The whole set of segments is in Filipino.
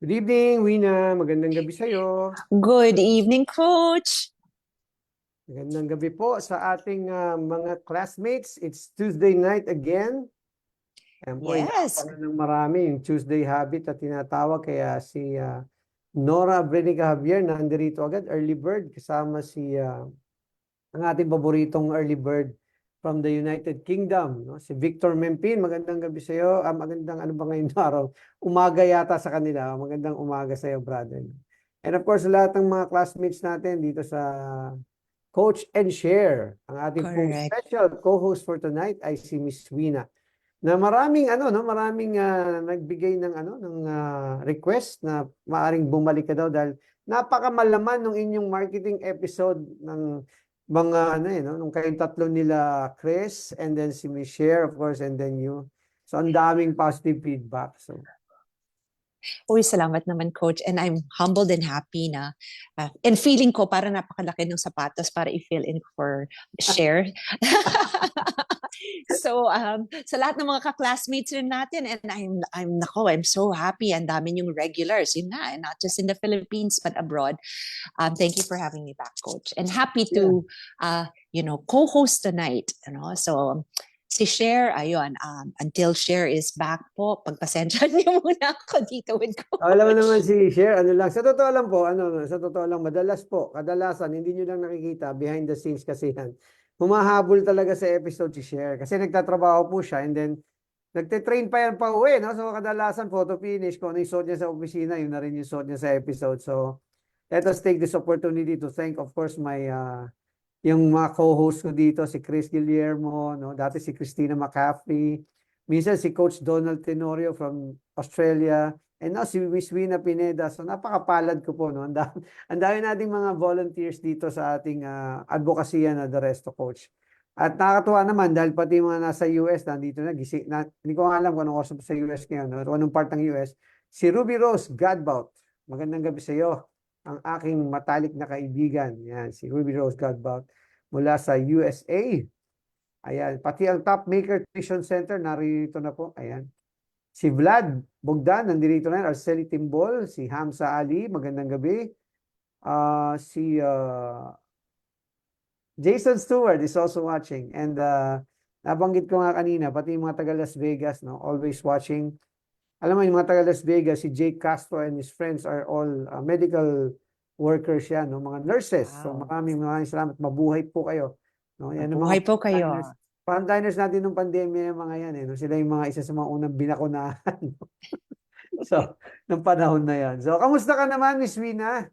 Good evening, Wina. Magandang gabi sa'yo. Good evening, Coach. Magandang gabi po sa ating mga classmates. It's Tuesday night again. Ayan po, Yes, inaabangan ng marami yung Tuesday habit at tinatawag. Kaya si Nora Brenica Javier nandirito agad, early bird, kasama si ang ating paboritong early bird from the United Kingdom, no? Si Victor Mempin. Magandang gabi sa iyo. Magandang ano ba ngayon na araw? Umaga yata sa kanila. Magandang umaga sa iyo, brother. And of course, lahat ng mga classmates natin dito sa Coach and Share. Ang ating pong correct. special co-host for tonight ay si Miss Wina. Na maraming ano no, maraming nagbigay ng ano ng request na maaring bumalik ka daw dahil napakamalaman ng inyong marketing episode ng mga ano no, nung kayong tatlo nila Chris and then si Michelle of course and then you. So ang daming positive feedback. So Uy, salamat naman, Coach. And I'm humbled and happy na. And feeling ko, para napakalaki ng sapatos para i-fill in for share. So, sa lahat ng mga ka-classmates rin natin, and I'm so happy. Ang dami yung regulars, yun na, and not just in the Philippines, but abroad. Thank you for having me back, Coach. And happy yeah. to, co-host tonight. So, si Cher, ayun, until Cher is back po, pagpasensya niyo muna ako dito with Alam mo naman Coach. si Share, ano lang, sa totoo lang po, sa totoo lang, kadalasan, hindi nyo lang nakikita behind the scenes kasi yan. Humahabol talaga sa episode si Share kasi nagtatrabaho po siya and then nagte-train pa yan pa uwi, no? So kadalasan photo finish, kung ano yung suot niya sa opisina, yun na rin yung suot niya sa episode. So let us take this opportunity to thank, of course, yung mga co-host ko dito, si Chris Guillermo, no? Dati si Christina McCaffrey, minsan si Coach Donald Tenorio from Australia, and now si Miss Wina Pineda. So napakapalad ko po, no? Ang dami nating mga volunteers dito sa ating advokasya na The Resto Coach. At nakakatuwa naman dahil pati mga nasa US nandito hindi ko nga alam kung anong oras sa US ngayon, no? Anong part ng US. Si Ruby Rose Godbout. Magandang gabi sa iyo. Ang aking matalik na kaibigan. Yan, si Ruby Rose Godbout mula sa USA. Ayan, pati ang Top Maker Tuition Center narito na po. Ayan. Si Vlad Bogdan nandito na. Arceli Timbol, si Hamza Ali, magandang gabi. Si Jason Stewart is also watching. And nabanggit ko nga kanina, pati yung mga taga Las Vegas, no, always watching. Alam mo, yung mga taga Las Vegas, si Jake Castro and his friends are all medical workers yan, no, mga nurses. So Wow. maraming salamat. Mabuhay po kayo. No, yan ang mga Mabuhay po kayo. frontliners natin ng pandemya, yung mga yan. No? Sila yung mga isa sa mga unang binakunahan. So, ng panahon na yan. So, kamusta ka naman, Miss Wina?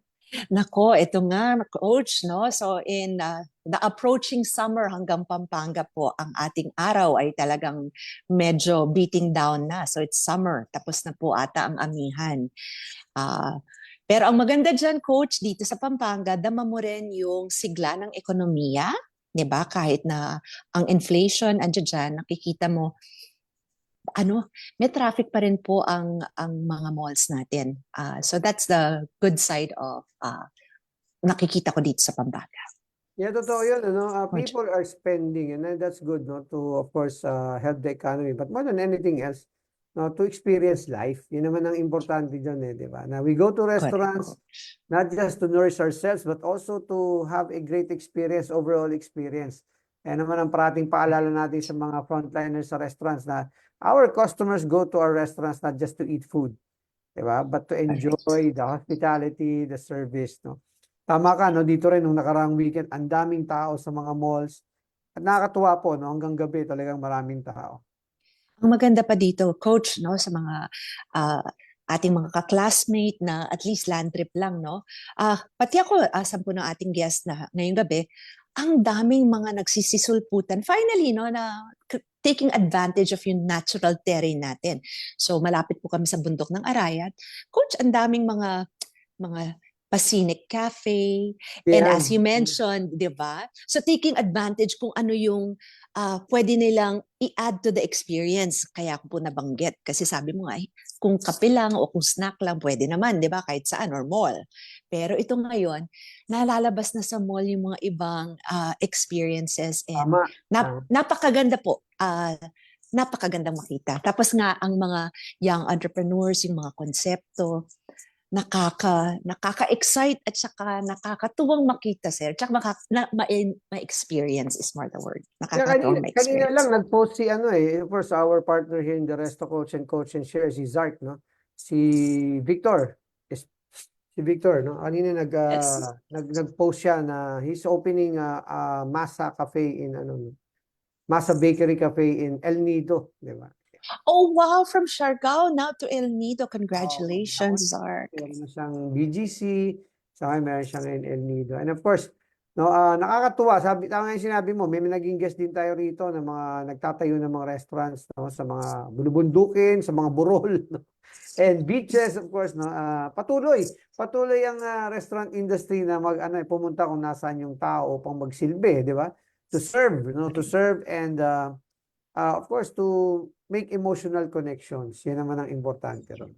Nako, ito nga, Coach, no? So, in the approaching summer hanggang Pampanga po, ang ating araw ay talagang medyo beating down na. So, it's summer. Tapos na po ata ang amihan. Ah, pero ang maganda dyan, Coach, dito sa Pampanga, dama mo rin yung sigla ng ekonomiya, 'di ba? Kahit na ang inflation andiyan dyan, nakikita mo may traffic pa rin po ang mga malls natin. So that's the good side of nakikita ko dito sa Pampanga. Yeah, totoo yun. Ano? Coach. People are spending and that's good, no? To, of course, help the economy. But more than anything else, no, to experience life. Yun naman ang importante dyan, di ba? Now, we go to Correct, restaurants, Coach. not just to nourish ourselves, but also to have a great experience, overall experience. Yan naman ang parating paalala natin sa mga frontliners sa restaurants na our customers go to our restaurants not just to eat food, di ba? But to Correct. enjoy the hospitality, the service, no? Tama ka, no? Dito rin, nung nakaraang weekend, ang daming tao sa mga malls. At nakakatuwa po, no? Hanggang gabi talagang maraming tao. Ang maganda pa dito, Coach, no, sa mga ah, ating mga ka-classmate na at least land trip lang, no? Pati ako, 10 ng ating guest na ngayong gabi, ang daming mga nagsisisulputan. Finally, no, na taking advantage of yung natural terrain natin. So, malapit po kami sa bundok ng Arayat. Coach, ang daming mga Pasinic Cafe. And as you Yan. mentioned, di ba? So taking advantage kung ano yung pwede nilang i-add to the experience. Kaya ako po nabanggit. Kasi sabi mo nga, kung kape lang o kung snack lang, pwede naman, di ba? Kahit saan or mall. Pero ito ngayon, nalalabas na sa mall yung mga ibang experiences and Tama. Tama. napakaganda po. napakagandang makita. Tapos nga ang mga young entrepreneurs, yung mga konsepto, nakaka-excite at saka nakakatuwang makita, sir. Tsaka ma-experience is more the word. Yeah, kanina, Nakakatuwang kanina ma-experience. lang nag-post si ano of course, our partner here in the Resto Coach and Share, si Zark, no? Si Victor. Is- Si Victor, no? Kanina Yes. nag-post siya na he's opening a Masa Cafe in ano, no? Masa Bakery Cafe in El Nido, di ba? Oh, wow. From Siargao now to El Nido. Oo, Congratulations, Zark. meron na siyang BGC, saka meron siyang El Nido. And of course, no, nakakatuwa. Tama yung sinabi mo, may naging guest din tayo rito ng mga nagtatayo ng mga restaurants, no, sa mga bulubundukin, sa mga burol, no, and beaches, of course, no. Patuloy ang restaurant industry na pumunta kung nasaan yung tao upang magsilbi, di ba? To serve, no, to serve and of course to make emotional connections. Yan naman ang importante ron.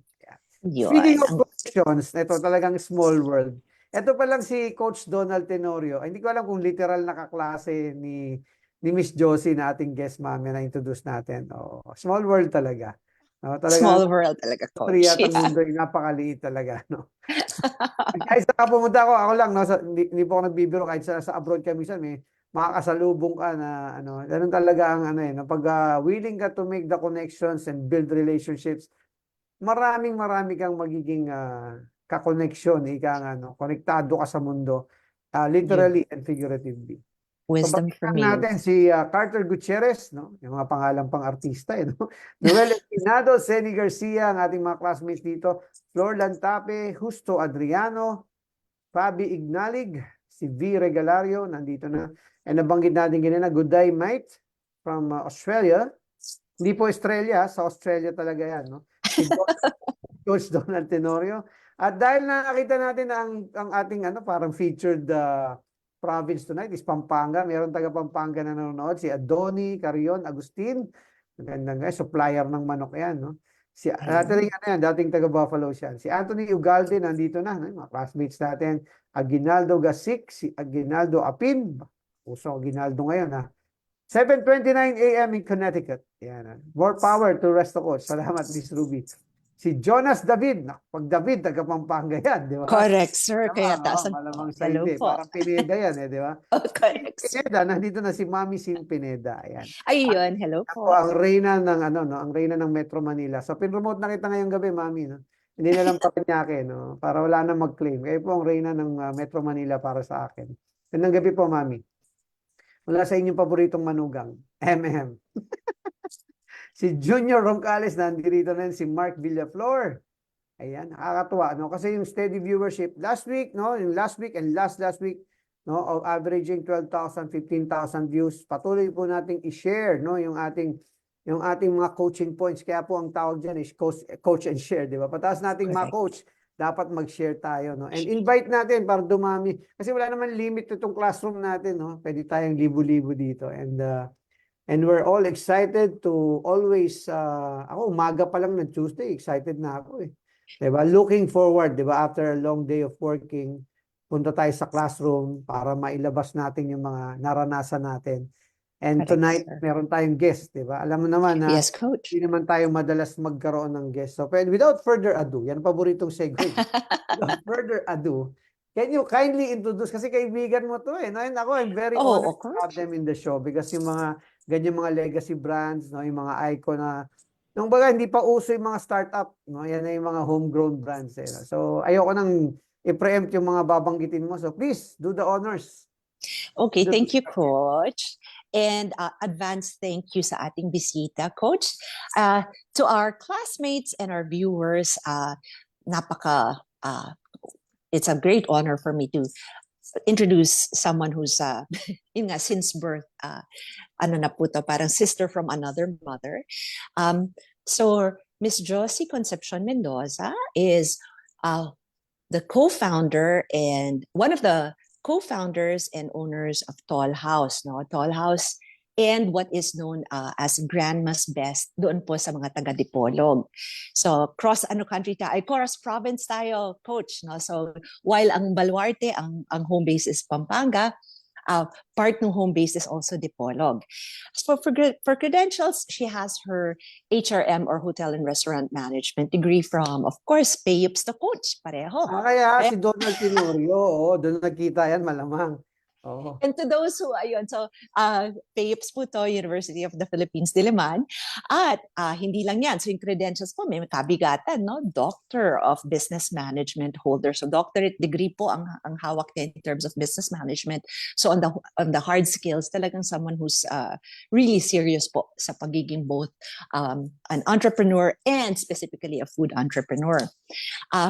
Speaking Yun. of connections, ito talagang small world. Ito pa lang si Coach Donald Tenorio. Ay, hindi ko alam kung literal na kaklase ni Miss Josie na ating guest mami na introduce natin. Oh, small world talaga. No, talagang Small world talaga, Korea coach. at ang Yeah. mundo ay napakaliit talaga, no. Kahit sa pumunta ako lang, no, hindi po ako nagbibiro kahit sa abroad kami minsan may makakasalubong ka na ano, ganun talaga ang ano no, pag willing ka to make the connections and build relationships, marami kang magiging kakoneksyon, konektado ka sa mundo, Yun. literally and figuratively. So, Wisdom balikan from you. natin si Carter Gutierrez, no? Yung mga pangalan pang artista, no? Noel Espinado, Seni Garcia, ang ating mga classmates dito, Flor Lantape, Justo Adriano, Fabi Ignalig, si V. Regalario, nandito na. And nabanggit natin kanina, good day, mate, from Australia. Hindi po Australia, sa Australia talaga yan, no? Si Coach Donald Tenorio. At dahil nakita natin na ang ating parang featured province tonight is Pampanga. Meron taga Pampanga na nanonood, si Adoni Carion Agustin. Magandang guys, supplier ng manok yan, no? Si dating dating taga Buffalo siya. Si Anthony Ugalde nandito na, no? Mga classmates natin. Aguinaldo Gasik, si Aguinaldo Apin. Puso Aguinaldo ngayon, ha? 7:29 a.m. in Connecticut. Yan. More power to Resto Coach. Salamat, Miss Ruby. Si Jonas David. Pag David, taga Pampanga yan, di ba? Correct, sir. Kaya Malamang, taas ang malamang sa hello hindi. po. Parang Pineda yan, di ba? Sin Correct, sir. Pineda, nandito na si Mami Sin Pineda. Ayan. At Ayun, hello ako po. ang reyna ng no, ang reyna ng Metro Manila. So pinromote na kita ngayong gabi, Mami, no. Hindi na lang Parañaque, no, para wala na mag-claim. Kayo po ang reyna ng Metro Manila para sa akin. Gandang gabi po, Mami. Wala sa inyong paboritong manugang. MM. Si Junior Roncales, nandito na rin si Mark Villaflor. Ayan, nakakatuwa, no? Kasi yung steady viewership last week, no? Yung last week and last week, no? Of averaging 12,000, 15,000 views. Patuloy po nating i-share, no? Yung ating mga coaching points. Kaya po ang tawag diyan is coach and share, di ba? Pataas nating mga Correct. coach, dapat mag-share tayo, no? And invite natin para dumami. Kasi wala naman limit itong classroom natin, no? Pwede tayong libo-libo dito. And we're all excited to always, ako umaga pa lang ng Tuesday, excited na ako eh. Diba? Looking forward, diba? After a long day of working, punta tayo sa classroom para mailabas natin yung mga naranasan natin. And Correct, tonight, sir. meron tayong guest, diba? Alam mo naman na Yes, coach. hindi naman tayo madalas magkaroon ng guest. So, without further ado, yan ang paboritong segue. Without further ado, can you kindly introduce, kasi kaibigan mo to eh. No? And ako, I'm very Oh, honored of to have course. them in the show because yung mga ganyan mga legacy brands, no, yung mga icon na nung baga hindi pa uso yung mga startup, no, yan na yung mga homegrown brands eh. So ayoko nang i-preempt yung mga babanggitin mo. So please do the honors. Okay, Do thank you, the- coach. And advance thank you sa ating bisita, coach. To our classmates and our viewers, it's a great honor for me to introduce someone who's yun nga, since birth, ano na po to, parang sister from another mother. So Miss Josie Concepcion Mendoza is the co-founder and one of the co-founders and owners of Tall House, no? Tall House and what is known as Grandma's Best doon po sa mga taga Dipolog. So cross country tayo, cross province tayo, coach, no? So while ang Baluarte ang home base is Pampanga, part ng home base is also Dipolog. For credentials, she has her HRM or Hotel and Restaurant Management degree from, of course, Payups the Coach, pareho. Kaya Kaya- si Donald Tenorio, oo, doon nagkita yan malamang. Oo. And to those who, ayun, so Payups po to, University of the Philippines, Diliman. At hindi lang yan, so yung credentials po, may kabigatan, no? Doctor of Business Management holder. So doctorate degree po ang hawak niya in terms of business management. So on the hard skills, talagang someone who's really serious po sa pagiging both an entrepreneur and specifically a food entrepreneur.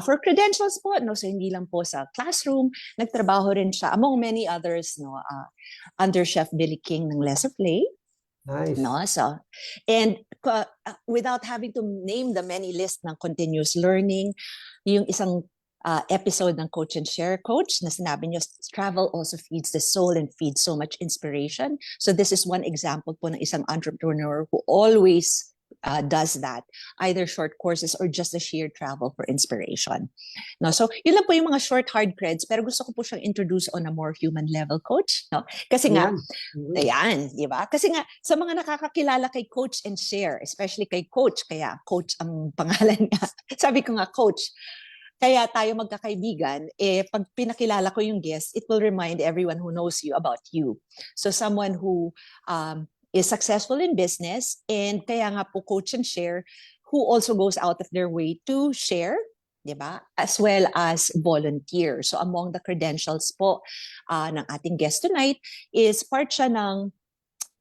For credentials po, no, so hindi lang po sa classroom, nagtrabaho rin siya among many others, no, under Chef Billy King ng Lesser Play. Nice. No, so and without having to name the many list ng continuous learning, yung isang episode ng Coach and Share Coach na sinabi niyo, travel also feeds the soul and feeds so much inspiration. So this is one example po ng isang entrepreneur who always does that, either short courses or just a sheer travel for inspiration. No, so yun lang po yung mga short hard creds, pero gusto ko po siyang introduce on a more human level, Coach. No, kasi nga, ayan, di ba? Kasi nga, sa mga nakakakilala kay Coach and Share, especially kay Coach, kaya Coach ang pangalan niya. Sabi ko nga, Coach, kaya tayo magkakaibigan, pag pinakilala ko yung guest, it will remind everyone who knows you about you. So someone who is successful in business, and kaya nga po Coach and Share, who also goes out of their way to share, diba? As well as volunteer. So among the credentials po ng ating guest tonight is part siya ng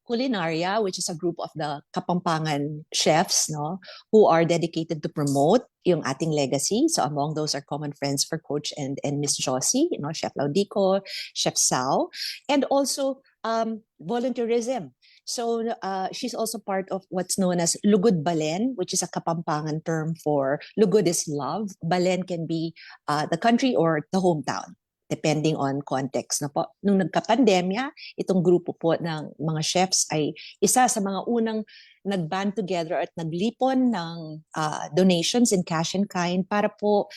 Culinaria, which is a group of the Kapampangan chefs, no, who are dedicated to promote yung ating legacy. So among those are common friends for Coach and Miss Josie, you know, Chef Laudico, Chef Sao, and also volunteerism. So she's also part of what's known as Lugod Balen, which is a Kapampangan term for lugod is love. Balen can be the country or the hometown, depending on context. No po? Nung nagka-pandemya, itong grupo po ng mga chefs ay isa sa mga unang nag-band together at naglipon ng donations in cash and kind para po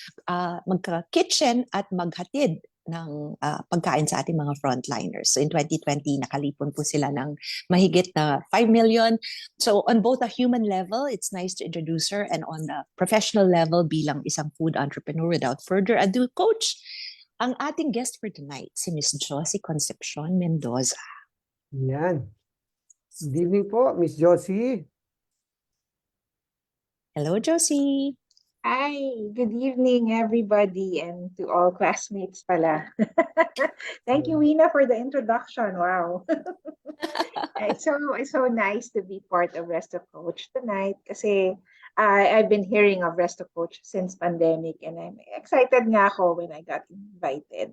magka-kitchen at maghatid ng pagkain sa ating mga frontliners. So in 2020, nakalipon po sila ng mahigit na 5 million. So on both a human level, it's nice to introduce her, and on the professional level, bilang isang food entrepreneur, without further ado, Coach, ang ating guest for tonight, si Miss Josie Concepcion Mendoza. Yan. Good evening po, Miss Josie. Hello, Josie. Hi, good evening everybody, and to all classmates pala. Thank you, Wina, for the introduction. Wow. It's so nice to be part of Resto Coach tonight kasi I've been hearing of Resto Coach since pandemic, and I'm excited nga ako when I got invited.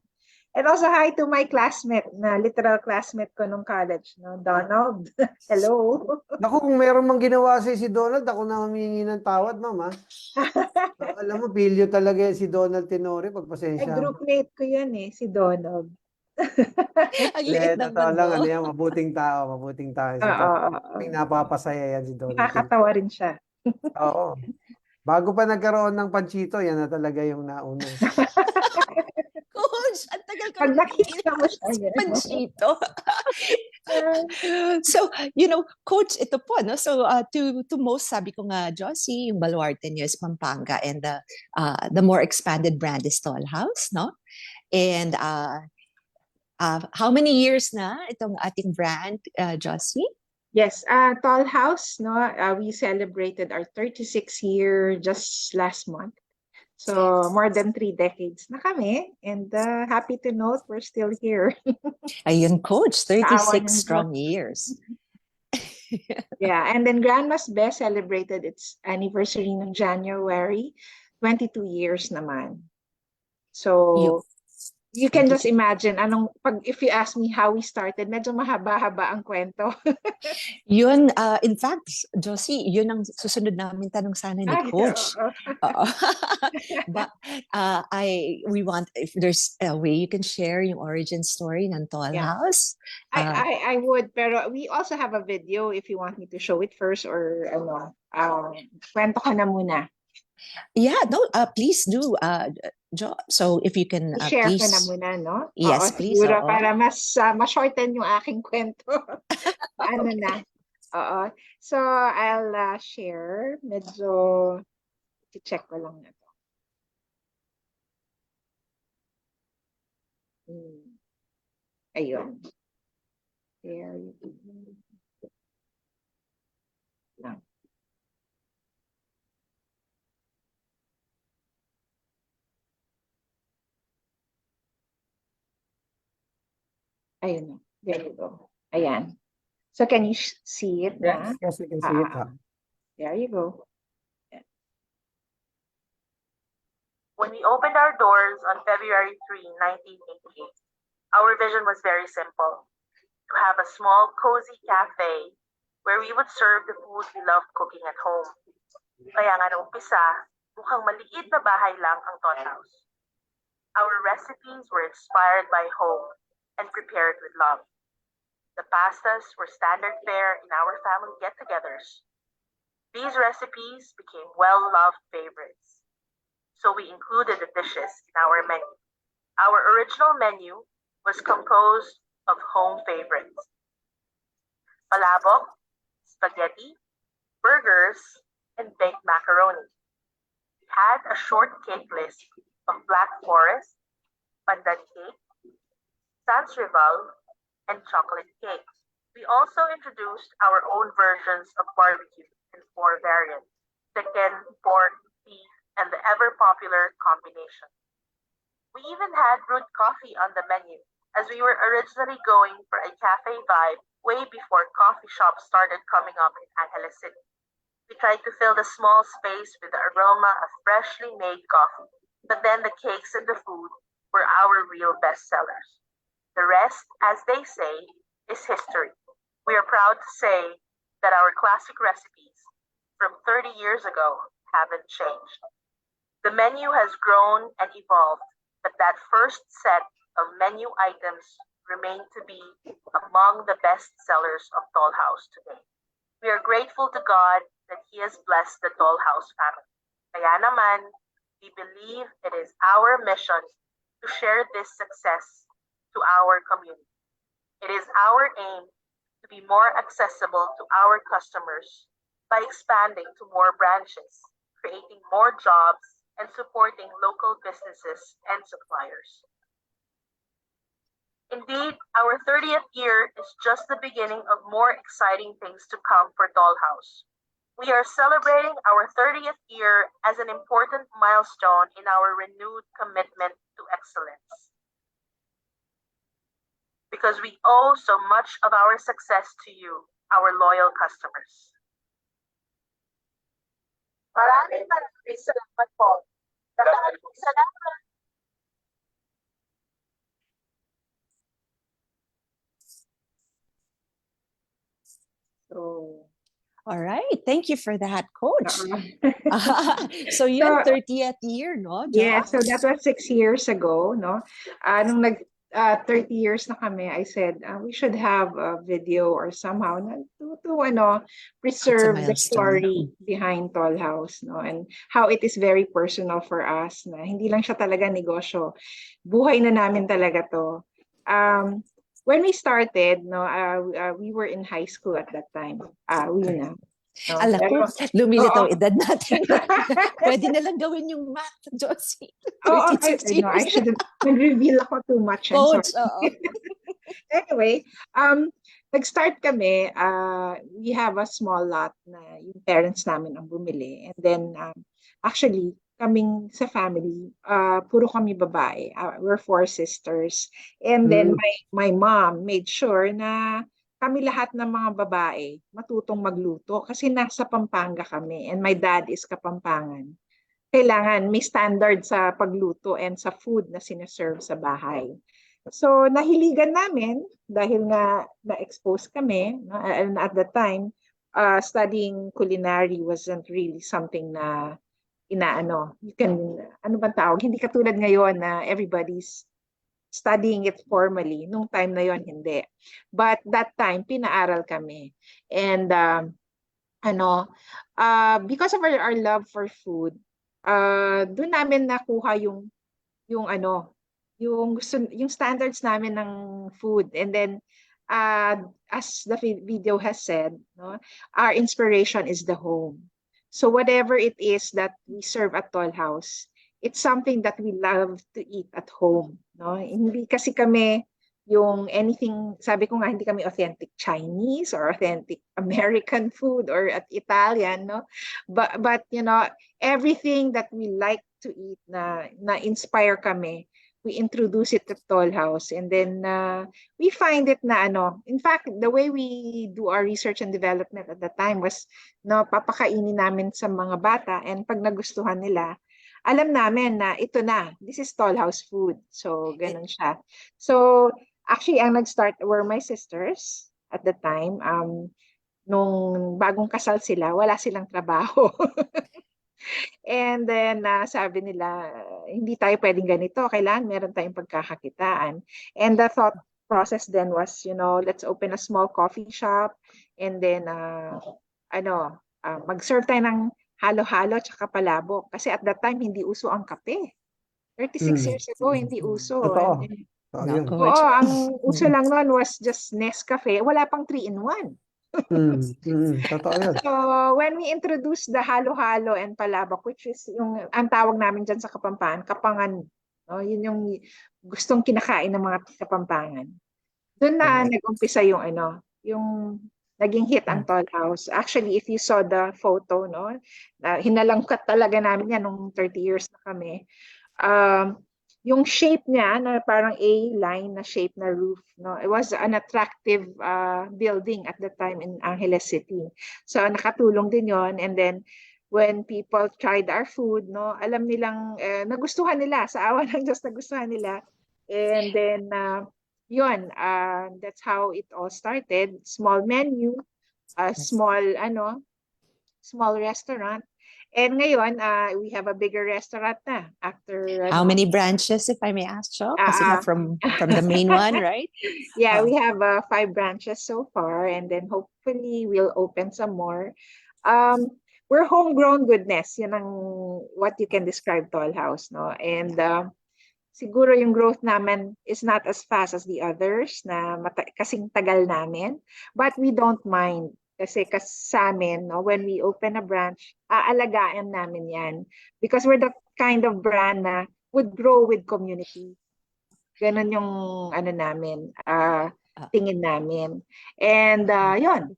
And also hi to my classmate, na literal classmate ko nung college, no, Donald. Hello. Naku, kung meron mang ginawa si Donald, ako na humingi ng tawad, ma'am, ha? Alam mo, pilyo talaga yan si Donald Tenorio, Ay, pagpasensya. groupmate ko yan si Donald. Ang liit ng Totoo lang, ano mundo. yan, mabuting tao si Oo, Donald. oo. May napapasaya yan si Donald Tenorio. Nakakatawa rin siya. Oo. Bago pa nagkaroon ng panchito, yan na talaga yung nauna. Coach, ang tagal ko Pag nang nakita mo siya, si Panchito. So, you know, Coach, ito po, no? So, to most, sabi ko nga, Josie, yung baluarte niyo is Pampanga, and the more expanded brand is Toll House, no? And how many years na itong ating brand, Josie? Yes, Toll House, no? We celebrated our 36th year just last month. So, more than 3 decades na kami, and happy to note we're still here. Ayun, Coach, 36 Kaawan ng strong years. Yeah, and then Grandma's Best celebrated its anniversary in January, 22 years naman. So, you can just imagine, if you ask me how we started, medyo mahaba-haba ang kwento. Yun, in fact, Josie, yun ang susunod namin tanong sana ni Coach. Oo. But we want, if there's a way you can share yung origin story ng Toll House. I would, pero we also have a video if you want me to show it first, or kwento ka na muna. Yeah, no, please do, Jo. So if you can, I-share ko na please. muna, no? Oo, Yes, please. siguro Oo. para mas ma-shorten yung aking kwento. Paano na? Oo. So, I'll share. Medyo, i-check ko lang na to. Ayun. There you go. Lang. Ayun. There you go. Ayan. So, can you see it na? Yes, we can see it. There you go. When we opened our doors on February 3, 1988, our vision was very simple: to have a small, cozy cafe where we would serve the food we loved cooking at home. Kaya nga nung umpisa, mukhang maliit na bahay lang ang Toll House. Our recipes were inspired by home and prepared with love. The pastas were standard fare in our family get-togethers. These recipes became well-loved favorites, so we included the dishes in our menu. Our original menu was composed of home favorites: palabok, spaghetti, burgers, and baked macaroni. We had a short cake list of Black Forest, pandan cake, Sans Rival, and chocolate cake. We also introduced our own versions of barbecue in 4 variants: chicken, pork, beef, and the ever-popular combination. We even had brewed coffee on the menu, as we were originally going for a cafe vibe way before coffee shops started coming up in Angeles City. We tried to fill the small space with the aroma of freshly made coffee, but then the cakes and the food were our real bestsellers. The rest, as they say, is history. We are proud to say that our classic recipes from 30 years ago haven't changed. The menu has grown and evolved, but that first set of menu items remain to be among the best sellers of Toll House today. We are grateful to God that He has blessed the Toll House family. Kaya naman, we believe it is our mission to share this success to our community. It is our aim to be more accessible to our customers by expanding to more branches, creating more jobs, and supporting local businesses and suppliers. Indeed, our 30th year is just the beginning of more exciting things to come for Toll House. We are celebrating our 30th year as an important milestone in our renewed commitment to excellence. Because we owe so much of our success to you, our loyal customers. Maraming salamat po. Maraming salamat. So, All right. Thank you for that, Coach. So So, yun, 30th year, no, Jo? yeah, so that was 6 years ago, no? Nung 30 years na kami, I said we should have a video or somehow to preserve the milestone. story behind Toll House, no? And how it is very personal for us na hindi lang siya talaga negosyo. Buhay na namin talaga to. When we started, no, we were in high school at that time. We na. No? Ala ko, Pero, lumilitaw oo. edad natin. Pwede na lang gawin yung math, Josie. Oh, 36 no, I years shouldn't nag-reveal ako too much. I'm Coach, sorry. oo. Anyway, nag-start kami, we have a small lot na yung parents namin ang bumili. And then, actually, kaming sa family, puro kami babae. We're 4 sisters. And then, my mom made sure na kami lahat ng mga babae matutong magluto kasi nasa Pampanga kami and my dad is Kapampangan. Kailangan may standard sa pagluto and sa food na sinaserve sa bahay. So nahiligan namin dahil nga na-expose kami, no? And at the time, studying culinary wasn't really something na you can, ano bang tawag? Hindi katulad ngayon na everybody's studying it formally. Nung time na yon hindi. But that time, pinaaral kami. And ano, because of our love for food, doon namin nakuha yung ano, yung standards namin ng food. And then, as the video has said, no, our inspiration is the home. So whatever it is that we serve at Toll House, it's something that we love to eat at home. No? Hindi kasi kami yung anything, sabi ko nga, hindi kami authentic Chinese or authentic American food or at Italian, no? But you know, everything that we like to eat na inspire kami, we introduce it to Toll House, and then we find it na ano, in fact, the way we do our research and development at the time was, no, papakainin namin sa mga bata, and pag nagustuhan nila, alam namin na ito na, this is Toll House food. So, ganun siya. So, actually, ang nag-start were my sisters at the time. Nung bagong kasal sila, wala silang trabaho. And then sabi nila, hindi tayo pwedeng ganito, kailangan meron tayong pagkakakitaan. And the thought process then was, you know, let's open a small coffee shop, and then mag-serve tayo ng halo-halo tsaka palabok. Kasi at that time, hindi uso ang kape. 36 years ago, hindi uso. Totoo. And then, Totoo No, yun. Coach. oo, ang uso lang noon was just Nescafe. Wala pang 3-in-1. Totoo yun. So, when we introduced the halo-halo and palabok, which is yung, ang tawag namin dyan sa Kapampangan, kapangan. No? Yun yung gustong kinakain ng mga Kapampangan. Doon na Correct. nag-umpisa yung ano, yung naging hit ang Toll House. Actually, if you saw the photo, no, hinalangkat talaga namin yan nung 30 years na kami. Yung shape niya na parang A-line na shape na roof, no, it was an attractive building at the time in Angeles City. So nakatulong din yon. And then when people tried our food, no, alam nilang nagustuhan nila, sa awa ng Diyos nagustuhan nila. And then yun, that's how it all started. Small menu, small restaurant. And ngayon, we have a bigger restaurant na after How many branches, if I may ask, Jo? Kasi nga from the main one, right? Yeah, we have 5 branches so far, and then hopefully we'll open some more. We're homegrown goodness, yun ang what you can describe Toll House, no? And siguro yung growth namin is not as fast as the others na kasing tagal namin, but we don't mind. Kasi sa amin, no, when we open a branch, aalagaan namin yan. Because we're the kind of brand na would grow with community. Ganon yung ano namin, tingin namin. And yun,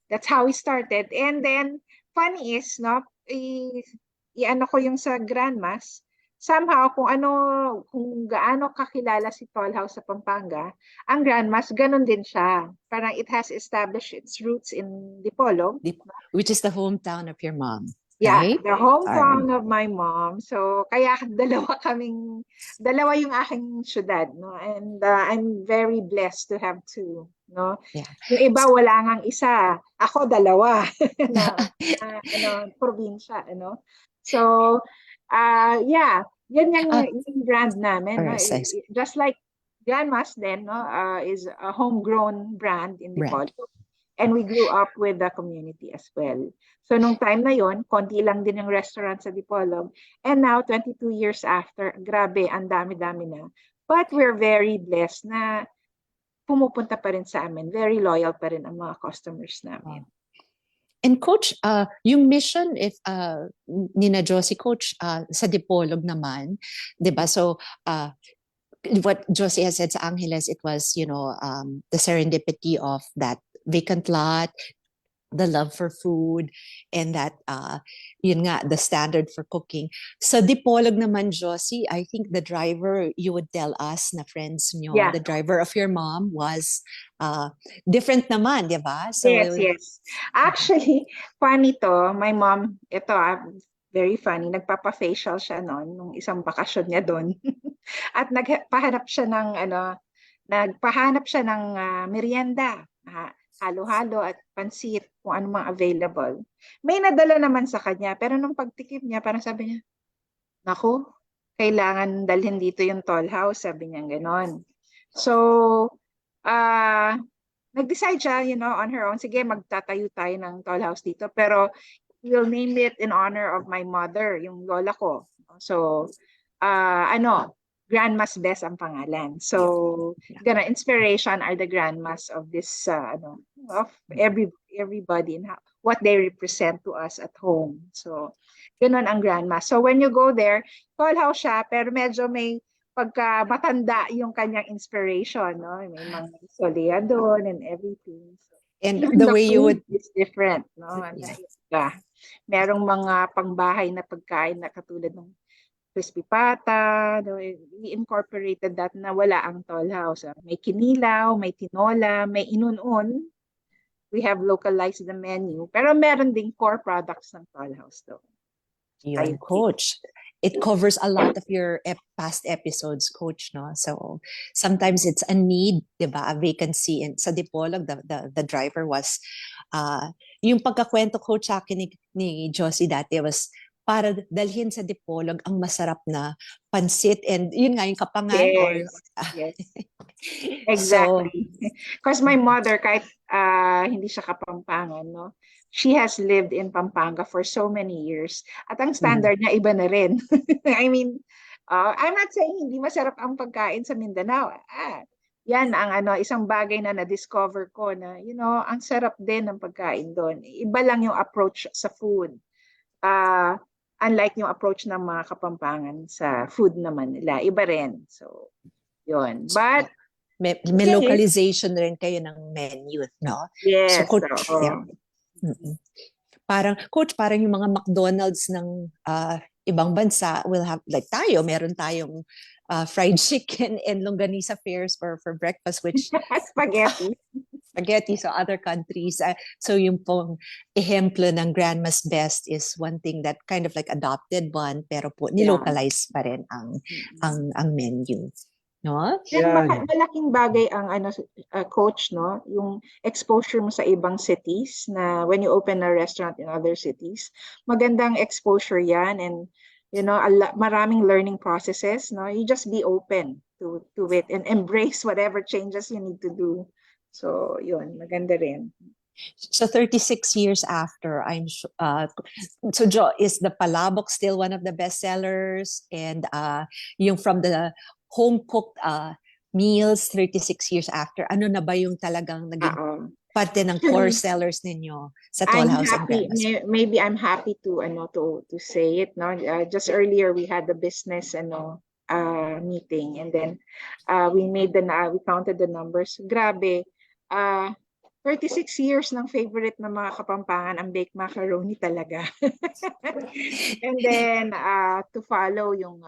that's how we started. And then, funny is, no, i-ano ko yung sa Grandmas, somehow kung gaano kakilala si Toll House sa Pampanga, ang Grandmas ganun din siya. Parang it has established its roots in Dipolog, Which is the hometown of your mom, yeah, right? the hometown of my mom. So kaya dalawa yung aking syudad, no? And I'm very blessed to have 2, no? Yeah. Yung iba wala ngang isa, ako dalawa na probinsya, ano? So yeah, yan yung brand namin, no? Just like Grandmas then, no, is a homegrown brand in Dipolog. And we grew up with the community as well. So nung time na yon, konti lang din yung restaurant sa Dipolog. And now, 22 years after, grabe, ang dami-dami na. But we're very blessed na pumupunta pa rin sa amin. Very loyal pa rin ang mga customers namin. And Coach, yung mission if Nina Josie, Coach, sa Dipolog naman, 'di ba? So what Josie has said sa Angeles, it was, you know, the serendipity of that vacant lot, the love for food, and that yun nga, the standard for cooking. Sa Dipolog naman, Josie, I think the driver, you would tell us na friends nyo, Yeah. the driver of your mom was different naman, di ba? So, Yes. Actually, funny to, my mom, ito very funny, nagpapa-facial siya noon, nung isang bakasyon niya doon. At nagpahanap siya ng merienda, halo-halo at pansit, kung ano mga available. May nadala naman sa kanya, pero nung pagtikim niya, parang sabi niya, naku, kailangan dalhin dito yung Toll House, sabi niya ganon. So, nag-decide siya, on her own, sige, magtatayo tayo ng toll house dito. Pero we'll name it in honor of my mother, yung lola ko. So, Grandma's Best ang pangalan. So, gonna inspiration are the grandmas of this, of everybody and what they represent to us at home. So, ganun ang grandma. So, when you go there, toll house siya, pero medyo may pagka matanda yung kanyang inspiration, no? May mga solya doon and everything. So, And even the way you would, food is different, no? Yeah. Merong mga pangbahay na pagkain na katulad ng crispy pata, no? We incorporated that na wala ang toll house. May kinilaw, may tinola, may inunon. We have localized the menu. Pero meron ding core products ng toll house doon. yun, Coach. It covers a lot of your past episodes, Coach, no? So sometimes it's a need, di ba? A vacancy. And sa Dipolog, the driver was, yung pagkakwento, Coach, sa akin ni Josie dati was para dalhin sa Dipolog ang masarap na pansit and yun nga yung kapangan or Yes. Exactly. Because my mother, kahit hindi siya Kapampangan, no? She has lived in Pampanga for so many years. At ang standard niya iba na rin. I mean, I'm not saying hindi masarap ang pagkain sa Mindanao. Yan ang isang bagay na na-discover ko na, ang sarap din ng pagkain doon. Iba lang yung approach sa food. Unlike yung approach ng mga Kapampangan sa food naman nila. Iba rin. So, yun. But, may localization rin kayo ng menu, no? yes. So, Coach, yeah. Parang yung mga McDonald's ng ibang bansa will have, like tayo, meron tayong fried chicken and longganisa fairs for breakfast, which spaghetti, so other countries. So yung pong ehemplo ng Grandma's Best is one thing that kind of like adopted one, pero po nilocalize pa rin ang menu. No? Yan. Malaking bagay ang Coach, no? Yung exposure mo sa ibang cities na when you open a restaurant in other cities, magandang exposure yan and maraming learning processes, no? You just be open to it and embrace whatever changes you need to do. So, yun, maganda rin. So 36 years after, I'm so Jo, is the Palabok still one of the best sellers? And yung from the home-cooked meals 36 years after, ano na ba yung talagang naging parte ng core sellers ninyo sa Toll House and Grandma's? Maybe I'm happy to say it, no? Just earlier we had the business meeting and then we counted the numbers. Grabe. 36 years ng favorite ng mga Kapampangan ang baked macaroni talaga. And then to follow yung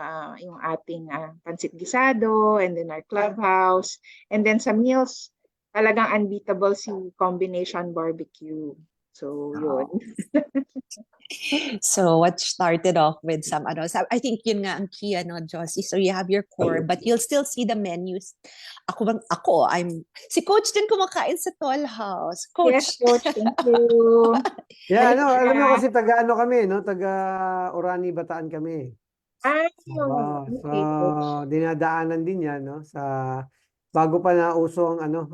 ating pancit gisado and then our clubhouse and then sa meals talagang unbeatable si combination barbecue. So yun. So what started off with some I think yun nga ang key Josie. So you have your core but you'll still see the menus. I'm si Coach din kumakain sa Toll House. Coach. Yes, Coach. Thank you. Yeah, alam mo kasi taga kami, no? Taga Orani, Bataan kami. So dinadaanan din yan, no? Sa bago pa nauso ang ano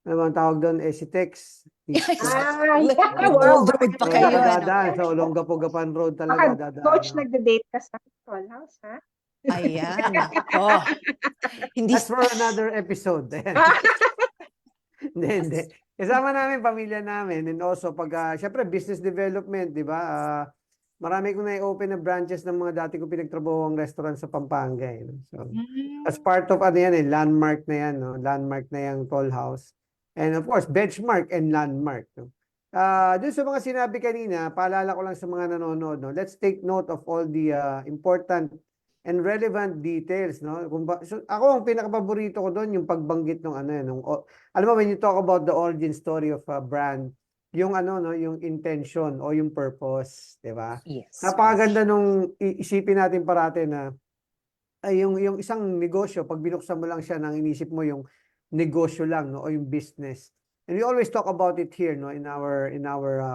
bang tawag doon, si Tex. Wow. Pa kayo, Sa Olongapo Gapan Road talaga dadaan. Coach, nagde-date ka sa Toll House, ha? Ayan. That's for another episode. Hindi. Kasama namin, pamilya namin. And also, syempre, business development, di ba? Marami kong na-open na branches ng mga dati ko pinagtrabaho restaurant sa Pampanga. So, as part of landmark na yan, no? Landmark na yung Toll House. And of course, benchmark and landmark. No? Dun sa mga sinabi kanina, paalala ko lang sa mga nanonood, no? Let's take note of all the important and relevant details. No? So, ako, ang pinakapaborito ko doon, yung pagbanggit ng alam mo, when you talk about the origin story of a brand, yung yung intention o yung purpose, di ba? Yes. Napakaganda nung isipin natin parate na ay yung isang negosyo, pag binuksan mo lang siya nang inisip mo yung negosyo lang, no, o yung business. And we always talk about it here, no, in our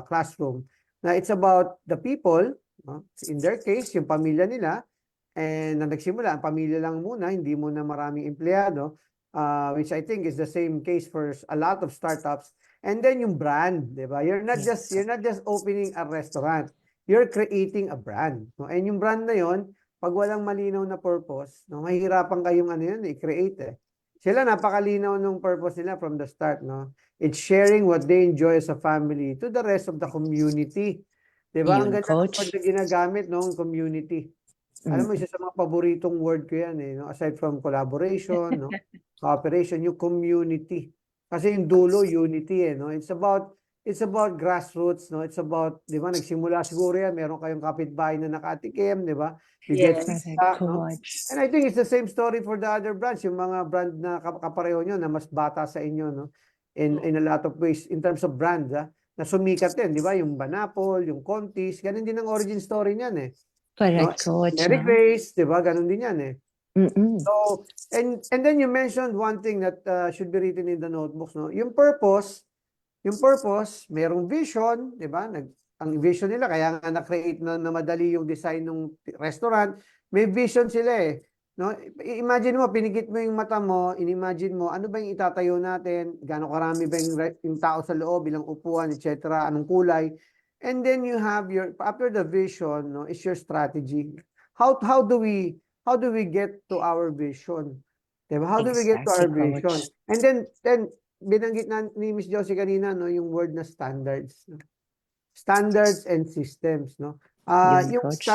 classroom. Na it's about the people, no? In their case, yung pamilya nila, and na nagsimula, ang pamilya lang muna, hindi muna maraming empleyado. which I think is the same case for a lot of startups. And then yung brand, di ba? You're not just opening a restaurant. You're creating a brand. No? And yung brand na yon, pag walang malinaw na purpose, no, mahihirapan kayong ano yun, i-create eh. Sila napakalinaw ng purpose nila from the start, no? It's sharing what they enjoy as a family to the rest of the community. Diba? Ang Yun, ganda ng Coach. word na ginagamit, no? Community. Alam mo, isa sa mga paboritong word ko yan, eh, no? Aside from collaboration, no? Cooperation, yung community. Kasi yung dulo, unity, eh, no? It's about grassroots, no? It's about, di ba, nagsimula siguro yan, meron kayong kapitbahay na nakatikim, di ba? You get Yes. feedback, no? Coach. And I think it's the same story for the other brands, yung mga brand na kapareho nyo na mas bata sa inyo, no? In a lot of ways, in terms of brands, na sumikat din, di ba? Yung Banapol, yung Contis, ganun din ang origin story niyan, eh. No? Correct, Coach. Mary No? Grace, di ba? Ganun din yan, eh. Mm-mm. So, and then you mentioned one thing that should be written in the notebooks, no? Yung purpose, merong vision, di ba? Ang vision nila, kaya nga na-create na madali yung design ng restaurant, may vision sila eh. No? Imagine mo, pinigit mo yung mata mo, inimagine mo, ano ba yung itatayo natin, gaano karami ba yung tao sa loob, ilang upuan, etc., anong kulay. And then you have after the vision, no, is your strategy. How do we get to our vision? Diba? How do we get to our Exactly, vision? Coach. And then binanggit na ni Miss Josie kanina, no, yung word na standards. No? Standards and systems, no? Yun, Yung Coach.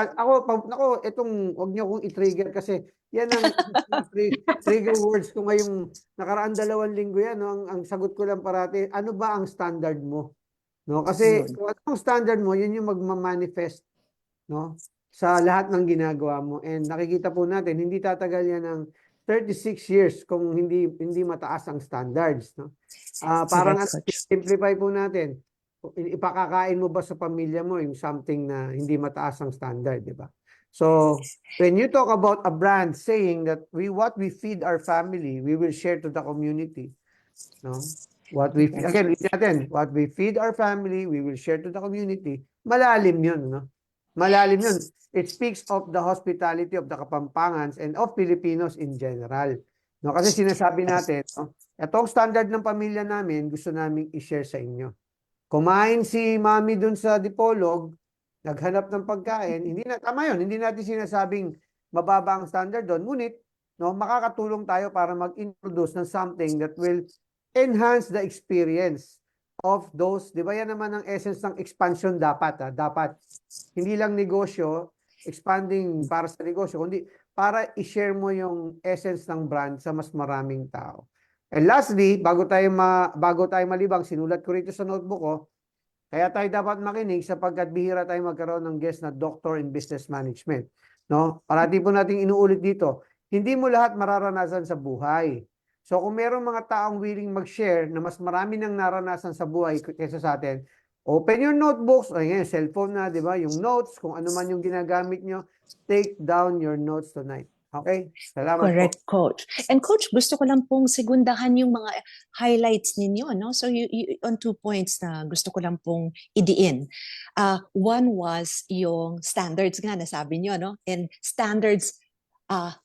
itong wag niyo kong i-trigger kasi yan ang trigger words ko ngayong nakaraan 2 linggo yan, no? Ang sagot ko lang parati, ano ba ang standard mo? No? Kasi Yun. kung ano ang standard mo, yun yung magma-manifest, no? Sa lahat ng ginagawa mo. And nakikita po natin, hindi tatagal yan ng 36 years kung hindi mataas ang standards, no? Parang Correct, Coach. simplify po natin. Ipakakain mo ba sa pamilya mo yung something na hindi mataas ang standard, di ba? So, when you talk about a brand saying that what we feed our family, we will share to the community, no? What we feed our family, we will share to the community. Malalim 'yun, no? Malalim 'yun. It speaks of the hospitality of the Kapampangans and of Filipinos in general. No, kasi sinasabi natin, no, etong standard ng pamilya namin, gusto naming i-share sa inyo. Kumain si Mami dun sa Dipolog, naghanap ng pagkain, tama 'yun, hindi natin sinasabing mababa ang standard doon, ngunit no, makakatulong tayo para mag-introduce ng something that will enhance the experience of those, di ba yan naman ang essence ng expansion dapat, dapat hindi lang negosyo, expanding para sa negosyo, kundi para i-share mo yung essence ng brand sa mas maraming tao. And lastly, bago tayo malibang, sinulat ko rito sa notebook ko, kaya tayo dapat makinig sapagkat bihira tayo magkaroon ng guest na doctor in business management. No? Parati po nating inuulit dito, hindi mo lahat mararanasan sa buhay. So kung merong mga taong willing mag-share na mas marami nang naranasan sa buhay kaysa sa atin, open your notebooks, ngayon, cellphone na, di ba? Yung notes, kung ano man yung ginagamit nyo, take down your notes tonight. Okay? Salamat Correct, po. Coach. And Coach, gusto ko lang pong segundahan yung mga highlights ninyo, no? So on 2 points na gusto ko lang pong idiin. One was yung standards nga, nasabi nyo, no? And standards,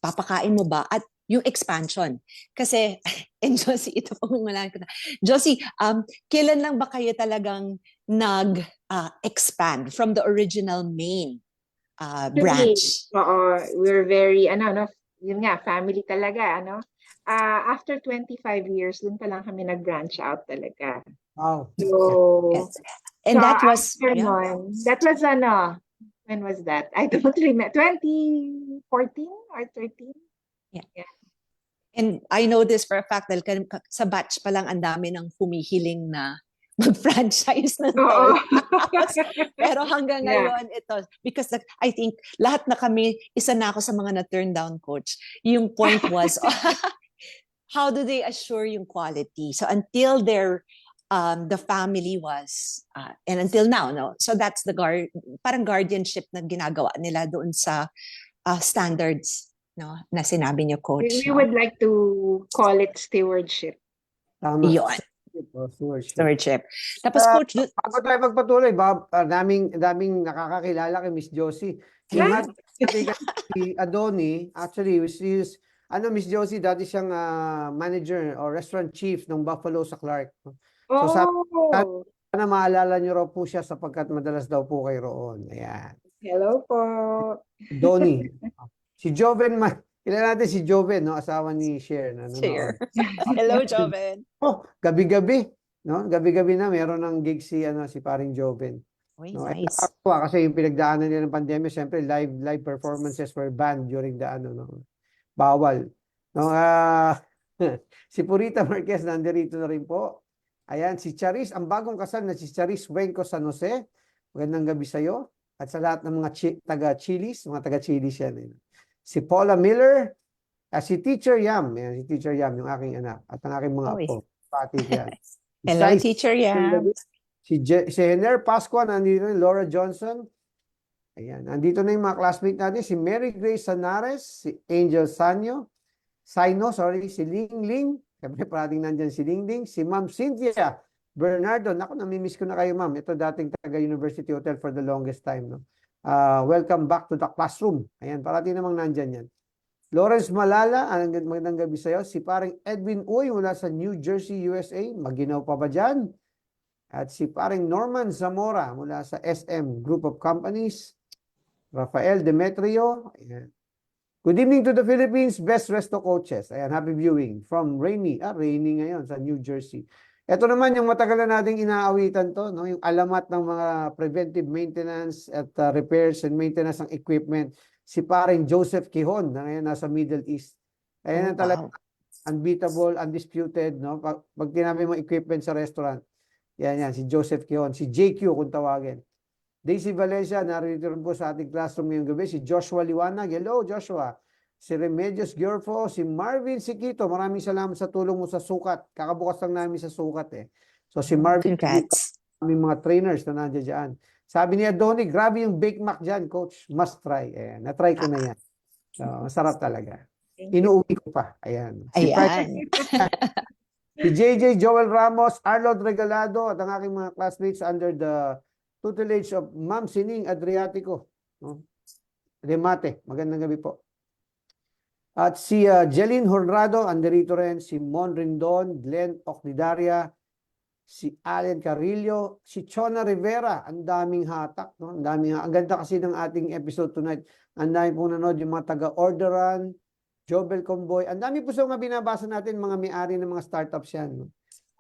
papakain mo ba? At yung expansion. Kasi, and Josie, ito pong malaan ko na. Josie, kailan lang ba kayo talagang nag-expand from the original main branch? Oo, we're very, yun nga, family talaga, after 25 years, dun pa lang kami nag-branch out talaga. Wow. So, Yes. And that was, after nun, that was when was that? I don't remember, 2014 or 13? and I know this for a fact dahil sa batch pa lang ang dami ng humihiling na mag-franchise ng Oo. toys. Pero hanggang Yeah. ngayon, ito, because I think lahat na kami, isa na ako sa mga na-turn down, Coach. Yung point was, how do they assure yung quality? So until the family was, and until now, no? So that's the parang guardianship na ginagawa nila doon sa standards, no? Na sinabi niyo, Coach. We would like to call it stewardship. Tama. Yun, stewardship. Tapos, Coach, Bago tayo magpatuloy, daming nakakakilala kay Miss Josie. Yung Yeah. si Adoni, actually, Ano, Miss Josie, dati siyang manager or restaurant chief ng Buffalo sa Clark. So, Oh, sana maalala niyo raw po siya sapagkat madalas daw po kayo roon. Ayan. hello po. Donnie. Si Joven, kilala natin si Joven, no? Asawa ni Cher, nanonood. Share. Hello, Joven. Oh, gabi-gabi, no? Gabi-gabi na meron ng gig si si paring Joven. Uy, No, nice. nakakatuwa kasi yung pinagdaanan nila ng pandemya, syempre live performances were banned during the no. Bawal. No, si Purita Marquez nandirito na rin po. Ayan, si Charis, ang bagong kasal na si Charis Wenco San Jose. Magandang gabi sa iyo. At sa lahat ng mga taga-Chilis, mga taga-Chilis yan. Si Paula Miller, si Teacher Yam, yan, si Teacher Yam, yung aking anak, at ang aking mga Oy. apo. Pati yan. Hello, Sai- Teacher Yam. Si Hener Pascua, nandito rin, Laura Johnson. Ayan, nandito na yung mga classmate natin, si Mary Grace Sanares, si Angel Saino, si Ling Ling, siyempre parating nandyan si Ling Ling, si Ma'am Cynthia Bernardo. Naku, namimiss ko na kayo, ma'am. Ito dating taga University Hotel for the longest time, no? Welcome back to the classroom. Ayan, parating namang nandyan yan. Lawrence Malala, magandang gabi sa iyo. Si paring Edwin Uy mula sa New Jersey, USA. Maginaw pa ba dyan? At si paring Norman Zamora mula sa SM Group of Companies. Rafael Demetrio. Ayan. Good evening to the Philippines, best resto coaches. Ayan, happy viewing from Rainy. Rainy ngayon sa New Jersey. Ito naman yung matagal na nating inaawitan to, no? Yung alamat ng mga preventive maintenance at repairs and maintenance ng equipment. Si paring Joseph Quijón na ngayon nasa Middle East. Ayan ang talaga unbeatable, undisputed, no? Pag tinabi mo equipment sa restaurant. Yan, si Joseph Quijón, si JQ kung tawagin. Daisy Valencia, narito rin po sa ating classroom ngayong gabi. Si Joshua Liwanag. Hello, Joshua. Si Remedios Giorfo. Si Marvin Siquito. Maraming salamat sa tulong mo sa sukat. Kakabukas lang namin sa sukat eh. So si Marvin Siquito, Congrats. aming mga trainers na nandiyan dyan. Sabi ni Adoni, grabe yung Bake Mac dyan, coach. Must try. Ayan, na-try ko na yan. So, masarap talaga. Thank you. Inuuwi ko pa. Ayan. Si Ayan. Si JJ Joel Ramos, Arnold Regalado, at ang aking mga classmates under the tutelage of Ma'am Sining Adriatico. No? Remate, magandang gabi po. At si Jeline Honrado, anderito rin, si Mon Rindon, Glenn Ocnidaria, si Allen Carrillo, si Chona Rivera, ang daming hatak. No? Ang ganda kasi ng ating episode tonight. Ang dami pong nanood, yung mga taga-orderan, Jobel Comboy. Ang dami po sa mga binabasa natin, mga may-ari ng mga startups yan. No?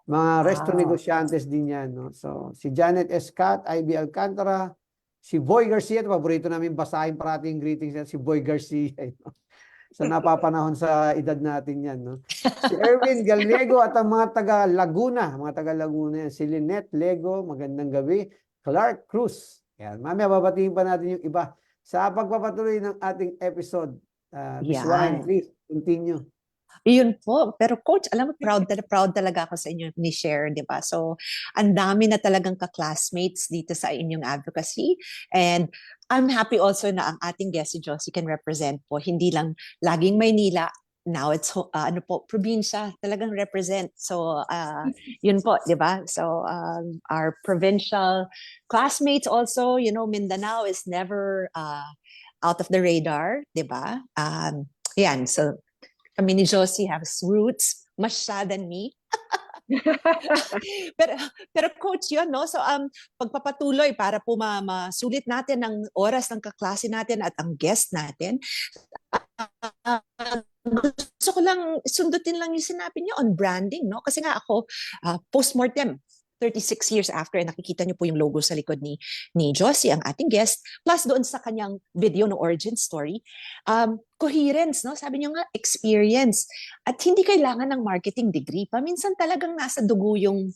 Mga resto negosyantes din yan. No? So, si Janet Escat, Ivy Alcantara, si Boy Garcia, paborito namin basahin parating greetings yan, si Boy Garcia. No? So, napapanahon sa edad natin yan. No? Si Erwin Gallego at ang mga taga-Laguna, yan. Si Lynette Lego, magandang gabi. Clark Cruz. Yan. Mamaya babatiin pa natin yung iba sa pagpapatuloy ng ating episode. Miss Warren, please, continue. Yun po. Pero coach, alam mo, proud talaga ako sa inyo ni Cher, di ba? So, ang dami na talagang ka-classmates dito sa inyong advocacy. And I'm happy also na ang ating guest si Josie can represent po, hindi lang laging Maynila. Now it's, probinsya, talagang represent. So, yun po, di ba? So, our provincial classmates also, Mindanao is never out of the radar, di ba? Yan, so, kami ni Josie have roots, mas siya than me. pero coach yun, no? So pagpapatuloy para po masulit natin ang oras ng kaklase natin at ang guest natin. Gusto ko lang sundutin lang yung sinabi niyo on branding, no? Kasi nga ako postmortem 36 years after, nakikita niyo po yung logo sa likod ni Josie, ang ating guest, plus doon sa kanyang video ng origin story. Coherence, no? Sabi niyo nga, experience. At hindi kailangan ng marketing degree. Paminsan talagang nasa dugo yung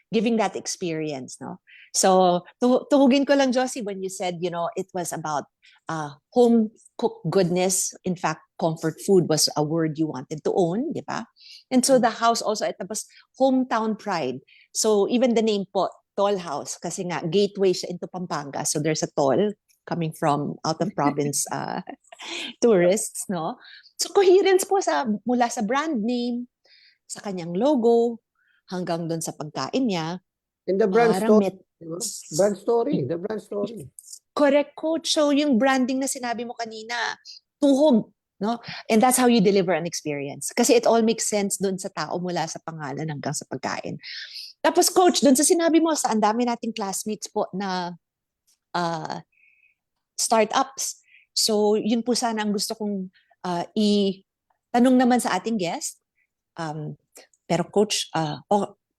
giving that experience, no? So, tuhugin ko lang, Josie, when you said, it was about home cooked goodness. In fact, comfort food was a word you wanted to own, di ba? And so the house also, tapos hometown pride. So even the name po, Toll House, kasi nga gateway siya into Pampanga. So there's a toll coming from out of province tourists, no? So coherence po mula sa brand name, sa kanyang logo, hanggang doon sa pagkain niya. And the brand Parang story. Diba? Brand story, the brand story. Correct, coach. So yung branding na sinabi mo kanina, to whom no? And that's how you deliver an experience. Kasi it all makes sense dun sa tao mula sa pangalan hanggang sa pagkain. Tapos coach, dun sa sinabi mo, sa ang dami nating classmates po na startups. So yun po sana ang gusto kong i-tanong naman sa ating guest. Pero coach,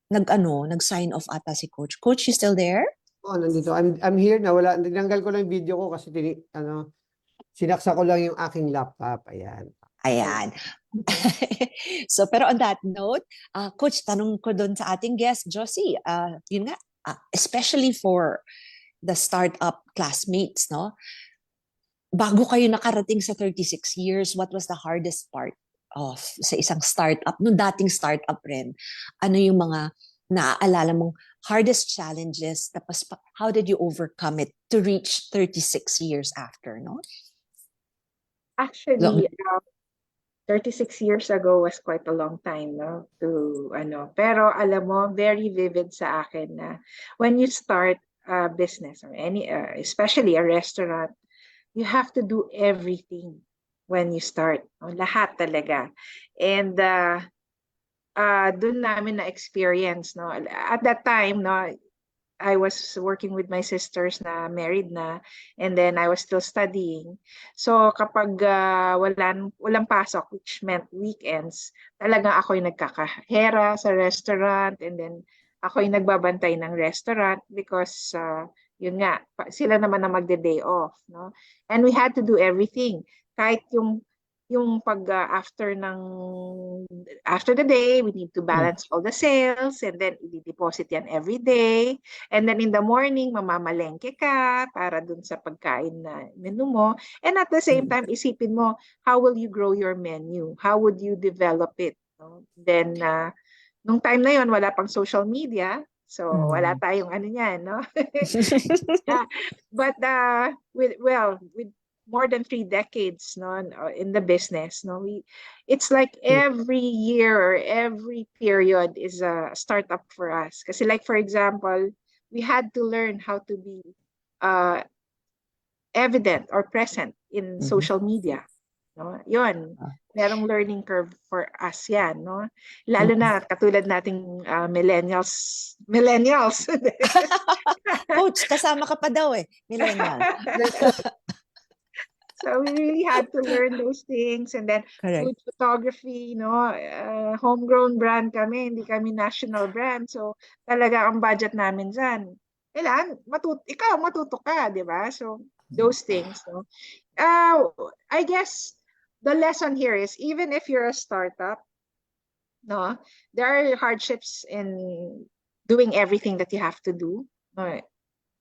nag-sign off ata si coach. Coach, you still there? Oh, nandito. I'm here na wala. Tinanggal ko lang yung video ko kasi sinaksa ko lang yung aking laptop. Ayan. Ayan. So, pero on that note, coach, tanong ko doon sa ating guest, Josie, yun nga, especially for the startup classmates, no? Bago kayo nakarating sa 36 years, what was the hardest part of sa isang startup, nung dating startup rin? Ano yung mga naaalala mong hardest challenges, tapos how did you overcome it to reach 36 years after, no? Actually, 36 years ago was quite a long time, no? Pero alam mo, very vivid sa akin na when you start a business or especially a restaurant, you have to do everything when you start. No? Lahat talaga. And dun namin na experience, no? At that time, no, I was working with my sisters na married na, and then I was still studying. So kapag walang pasok, which meant weekends, talaga ako'y nagkakahera sa restaurant, and then ako'y nagbabantay ng restaurant because yun nga, sila naman na magde-day off, no? And we had to do everything. Kahit yung pag after the day, we need to balance all the sales, and then i-deposit yan every day. And then in the morning, mamamalengke ka para dun sa pagkain na menu mo. And at the same time, isipin mo, how will you grow your menu? How would you develop it? No? Then, nung time na yon, wala pang social media. So, wala tayong ano yan, no? But with more than 3 decades, no, in the business, no, it's like every year or every period is a startup for us. Kasi like for example, we had to learn how to be evident or present in social media. No, yun. Merong learning curve for us yan, no? Lalo na katulad nating millennials. Coach, kasama ka pa daw millennial. So we really had to learn those things, and then Correct. food photography, homegrown brand kami, hindi kami national brand. So talaga ang budget namin dyan. Kailan? Ikaw matuto ka, di ba? So those things, no? I guess the lesson here is even if you're a startup, no, there are hardships in doing everything that you have to do. No?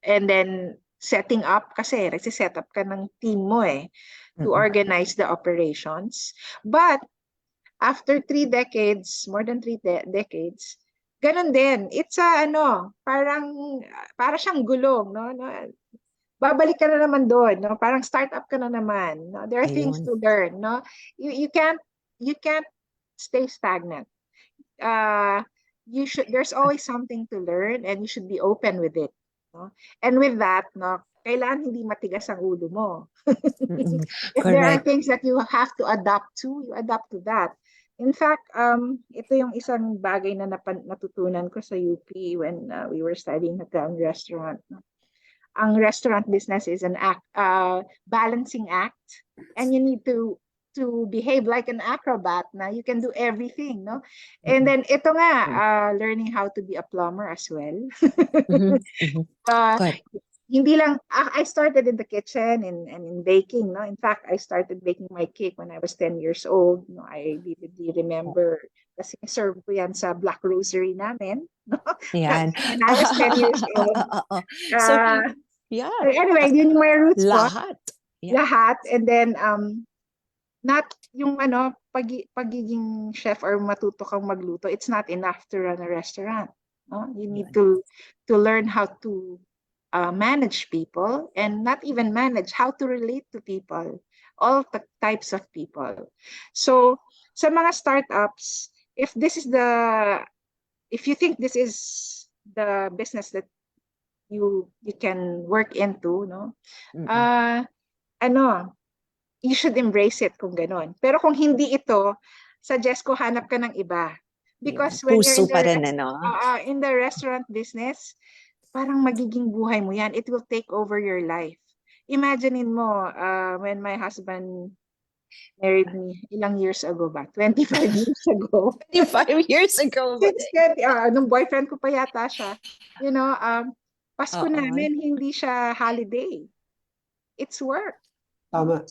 And then setting up, kasi nagsiset up ka ng team mo to organize the operations. But after 3 decades, more than 3 decades, ganun din. It's para siyang gulong, no? Babalik ka na naman doon, no? Parang startup ka na naman. No? There are things to learn, no? You can't stay stagnant. There's always something to learn, and you should be open with it. No? And with that, no, kailangan hindi matigas ang ulo mo. If there are things that you have to adapt to, you adapt to that. In fact, ito yung isang bagay na natutunan ko sa UP when we were studying at the restaurant. No? Ang restaurant business is an balancing act, and you need to behave like an acrobat na you can do everything, no? And then ito nga, learning how to be a plumber as well. Hindi lang, I started in the kitchen and in baking, no? In fact, I started baking my cake when I was 10 years old. No? I vividly remember kasi serve ko yan sa Black Rosary namin, no? Yan. When I was 10 years old. So, yeah. Anyway, yun yung my roots ko. Lahat. Yeah. Lahat. And then, not yung pagiging chef or matuto kang magluto, it's not enough to run a restaurant. No? You need to learn how to manage people, and not even manage, how to relate to people, all types of people. So sa mga startups, if you think this is the business that you can work into, no? you should embrace it kung ganon. Pero kung hindi ito, suggest ko hanap ka ng iba. Because when you're Puso pa rin, ano? in the restaurant business, parang magiging buhay mo yan. It will take over your life. Imaginein mo, when my husband married me, ilang years ago ba? 25 years ago. 25 years ago. Since then, nung boyfriend ko pa yata siya, you know, Pasko Oo. namin, hindi siya holiday. It's work. Tama.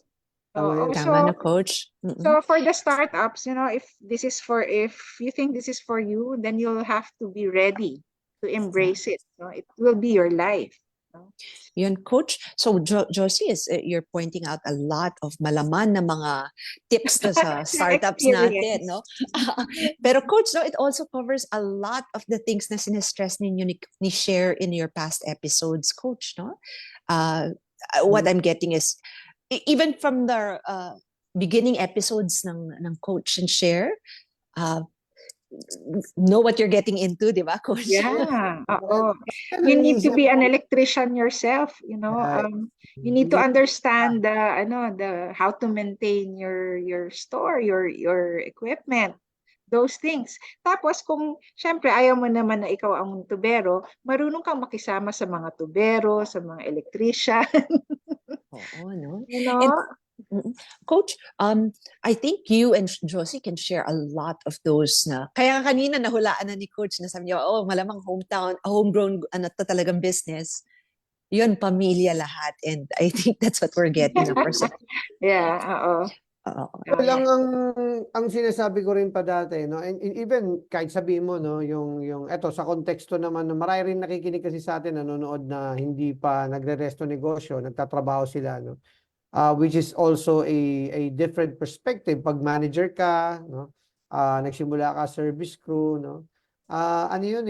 Tama Oo, yun. Tama so, na, Coach. Mm-mm. so for the startups, you know, if you think this is for you, then you'll have to be ready to embrace it. No? It will be your life. Yun, Coach. So, Josie, you're pointing out a lot of malaman na mga tips na sa startups natin, no? Pero, Coach, no, it also covers a lot of the things na sinestress ninyo ni share in your past episodes, Coach, no? What I'm getting is, even from the beginning episodes ng Coach and Share, know what you're getting into, di ba, Coach? Yeah. You need to be an electrician yourself, you know. You need to understand the how to maintain your store, your equipment, those things. Tapos kung syempre ayaw mo naman na ikaw ang tubero, marunong kang makisama sa mga tubero, sa mga electrician, Oo, no? you know. Coach, I think you and Josie can share a lot of those na. Kaya kanina nahulaan na ni Coach na sabi niya, oh, malamang homegrown, ano to talagang business. Yun, pamilya lahat. And I think that's what we're getting. Yeah, Lang ang sinasabi ko rin pa dati, no? And even kahit sabihin mo, no, yung eto sa konteksto naman, no, marami rin nakikinig kasi sa atin, nanonood na hindi pa nagre-resto negosyo, nagtatrabaho sila, no? Which is also a different perspective pag manager ka, no? Nagsimula ka service crew, no? Ano yun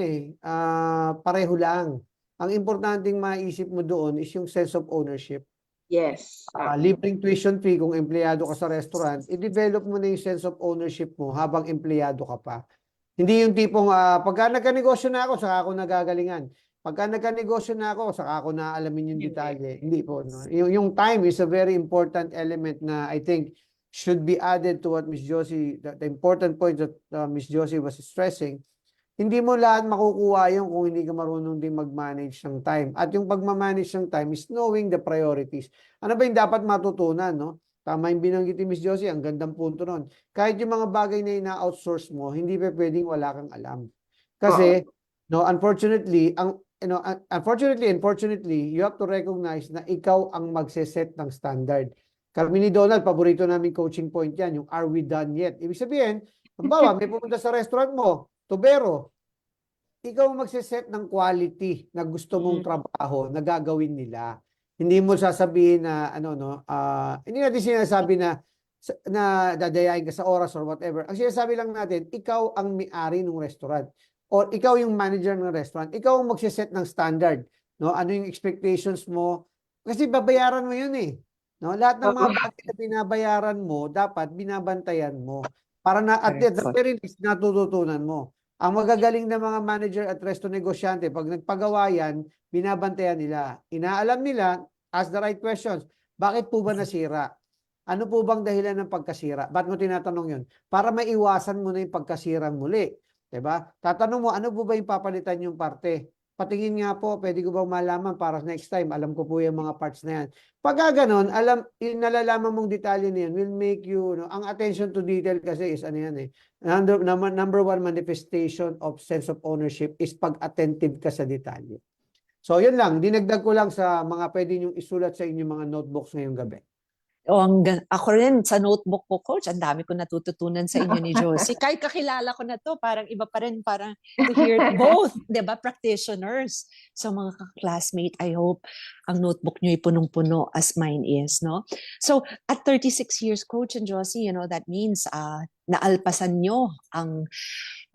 pareho lang. Ang importanteng maisip mo doon is yung sense of ownership. yes. Libreng tuition fee kung empleyado ka sa restaurant, i-develop mo na yung sense of ownership mo habang empleyado ka pa. Hindi yung tipong pagka nagka-negosyo na ako, saka ako nagagalingan. Pagka nagka-negosyo na ako, saka ako naalamin yung detalye. Hindi po. No? Yung time is a very important element na I think should be added to what Miss Josie, the important point that Miss Josie was stressing. Hindi mo lahat makukuha yung kung hindi ka marunong din mag-manage ng time. At yung pagmamanage ng time is knowing the priorities. Ano ba yung dapat matutunan, no? Tama yung binanggit ni Miss Josie, ang gandang punto nun. Kahit yung mga bagay na ina-outsource mo, hindi pa pwedeng wala kang alam. Kasi, no, unfortunately, unfortunately, you have to recognize na ikaw ang magse-set ng standard. Kami ni Donald, paborito namin coaching point yan, yung are we done yet? Ibig sabihin, halimbawa, may pumunta sa restaurant mo, tubero, ikaw magse-set ng quality na gusto mong trabaho na gagawin nila. Hindi mo sasabihin na hindi natin sinasabi na dadayain ka sa oras or whatever. Ang sinasabi lang natin, ikaw ang may-ari ng restaurant or ikaw yung manager ng restaurant. Ikaw ang magse-set ng standard, no? Ano yung expectations mo? Kasi babayaran mo yun no? Lahat ng mga bagay na binabayaran mo, dapat binabantayan mo para na at the very least natututunan mo. Ang magagaling na mga manager at resto negosyante, pag nagpagawa yan, binabantayan nila. Inaalam nila, ask the right questions. Bakit po ba nasira? Ano po bang dahilan ng pagkasira? Ba't mo tinatanong yun? Para maiwasan mo na yung pagkasirang muli. Diba? Tatanong mo, ano po ba yung papalitan yung parte? Patingin nga po, pwede ko bang malaman para next time? Alam ko po yung mga parts na yan. Pagka ganon, yung nalalaman mong detalye na yan will make you, ang attention to detail kasi is number one manifestation of sense of ownership is pag-attentive ka sa detalye. So, yun lang. Dinagdag ko lang sa mga pwede nyong isulat sa inyong mga notebooks ngayong gabi. Ako rin sa notebook ko, Coach, ang dami ko natututunan sa inyo ni Josie. Kahit kakilala ko na to, parang iba pa rin, parang to hear both, di ba, practitioners. So mga classmate, I hope ang notebook nyo ay punong-puno as mine is, no? So at 36 years, Coach and Josie, that means naalpasan nyo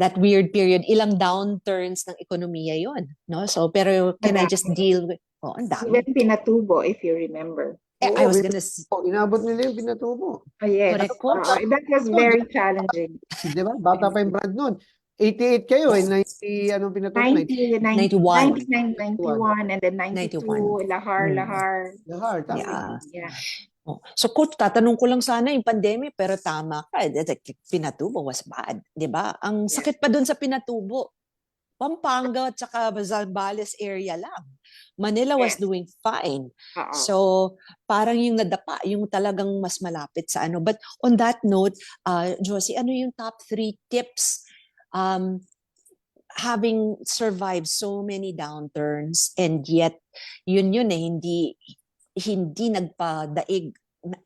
that weird period, ilang downturns ng ekonomiya yon, no? So, pero can I just deal with, ang dami. Even Pinatubo, if you remember. I was gonna inabot nila yung Pinatubo. Yes. Correct, Coach. That was very challenging. Di ba? Bata pa yung Brad noon. 88 kayo 90, anong Pinatubo? 91, and then 92, 91. Lahar. Lahar, tama. Yeah. Oh, so coach, tatanong ko lang sana yung pandemic, pero tama ka. Pinatubo was bad, di ba? Ang Yeah. sakit pa dun sa Pinatubo. Pampanga at saka Zambales area lang. Manila was Yes. doing fine. Oo. So, parang yung nadapa, yung talagang mas malapit sa ano. But on that note, Josie, ano yung top 3 tips having survived so many downturns and yet yun hindi nagpadaig.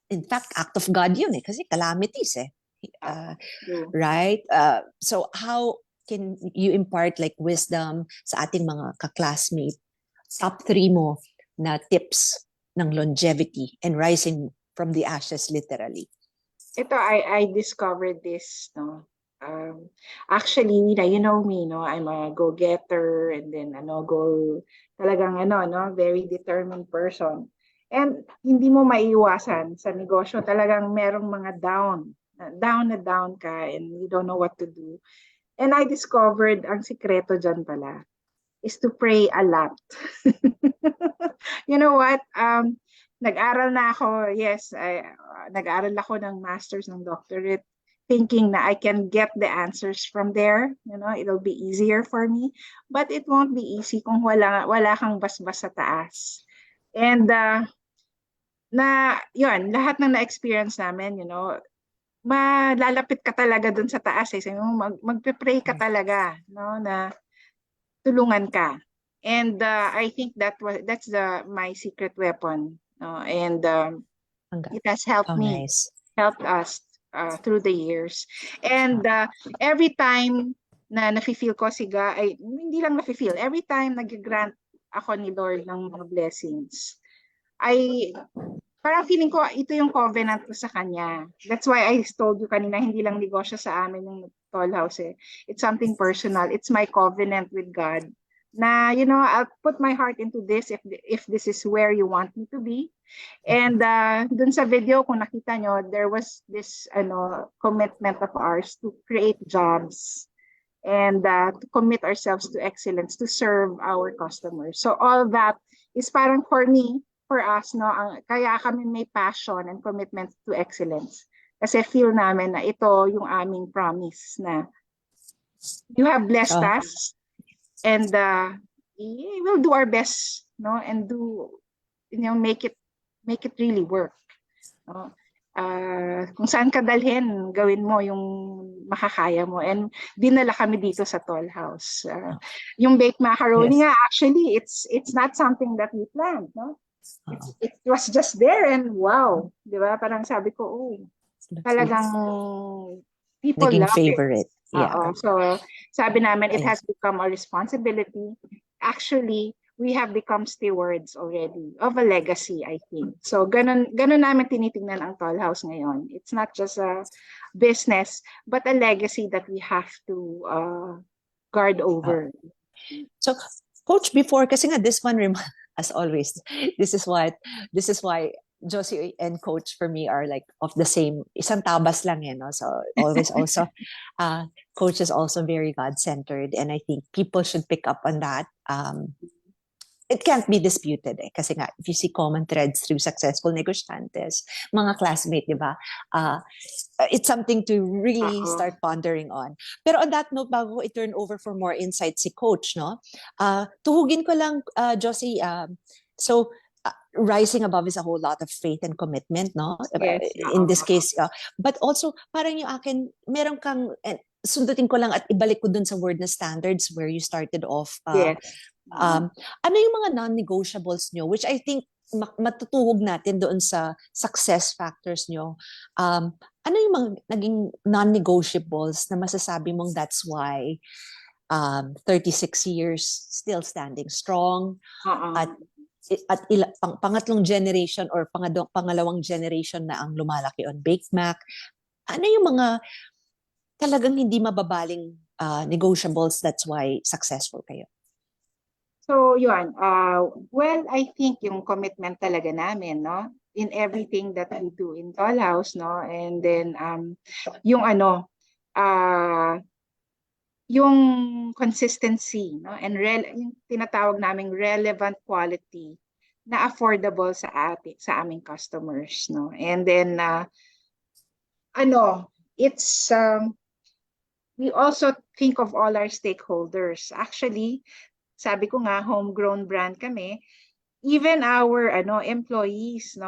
In fact, act of God yun kasi calamities True. right? So how can you impart like wisdom sa ating mga kaklasmate? Top 3 mo na tips ng longevity and rising from the ashes literally. Ito, I discovered this, no. Actually, Nina, you know me, no. I'm a go-getter and then talagang very determined person. And hindi mo maiiwasan sa negosyo, talagang merong mga down na down ka and you don't know what to do. And I discovered ang sikreto dyan pala is to pray a lot. You know what? Nag-aral na ako. Yes, nag-aral ako ng master's, ng doctorate, thinking na I can get the answers from there. It'll be easier for me. But it won't be easy kung wala kang basbas sa taas. And lahat ng na-experience namin, malalapit ka talaga dun sa taas. Sabi mo, magpe-pray ka talaga, na tulungan ka. And I think that's my secret weapon. And it has helped me, Nice. helped us through the years. And every time na nafe-feel ko hindi lang nafe-feel, every time nag-grant ako ni Lord ng mga blessings, parang feeling ko ito yung covenant ko sa Kanya. That's why I told you kanina, hindi lang negosyo sa amin yung Toll House. It's something personal. It's my covenant with God. Na, I'll put my heart into this if this is where you want me to be. And dun sa video, kung nakita nyo, there was this commitment of ours to create jobs and to commit ourselves to excellence, to serve our customers. So all that is parang for me, for us, kaya kami may passion and commitment to excellence. Kasi feel namin na ito yung aming promise na you have blessed us and we'll do our best, and make it really work. Kung saan ka dalhin, gawin mo yung makakaya mo. And dinala kami dito sa Toll House. Yung baked macaroni nga, actually, it's not something that we planned, no? It was just there and wow, di ba? Parang sabi ko, talagang people naging love favorite. it. Yeah. So sabi namin, it has become a responsibility. Actually, we have become stewards already of a legacy, I think. So ganun namin tinitingnan ang Toll House ngayon. It's not just a business, but a legacy that we have to guard over. So, Coach, before, kasi nga this one, as always, this is why Josie and Coach for me are like of the same, isang tabas lang no? So always also, Coach is also very God-centered and I think people should pick up on that. It can't be disputed kasi nga, if you see common threads through successful negosyantes, mga classmate, di ba? It's something to really start pondering on. Pero on that note, bago I turn over for more insights si Coach, no? Tuhugin ko lang, Josie, so rising above is a whole lot of faith and commitment, no? Yes. In this case, but also parang yung akin, meron kang, sundutin ko lang at ibalik ko dun sa word na standards where you started off. Yes. Ano yung mga non-negotiables nyo, which I think matutuhog natin doon sa success factors nyo. Ano yung mga naging non-negotiables na masasabi mong that's why 36 years still standing strong at pangatlong generation or pangalawang generation na ang lumalaki on Baked Mac. Ano yung mga talagang hindi mababaling negotiables that's why successful kayo? So, yun. Well, I think yung commitment talaga namin, no? In everything that we do in Toll House, no? And then, yung yung consistency, no? And yung tinatawag naming relevant quality na affordable sa aming customers, no? And then it's we also think of all our stakeholders. Actually, sabi ko nga homegrown brand kami. Even our employees, no,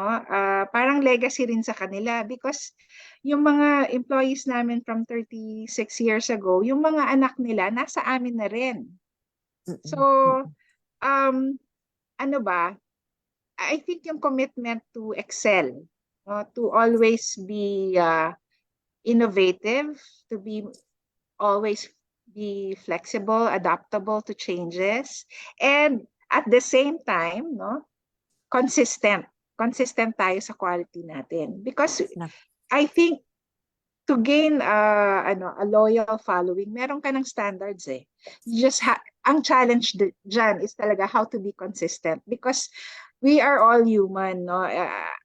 parang legacy rin sa kanila because yung mga employees namin from 36 years ago, yung mga anak nila nasa amin na rin. So ano ba, I think yung commitment to excel, to always be innovative, to be always be flexible, adaptable to changes, and at the same time, no, consistent tayo sa quality natin because I think to gain a loyal following, meron ka ng standards eh. You just ang challenge dyan is talaga how to be consistent because we are all human, no?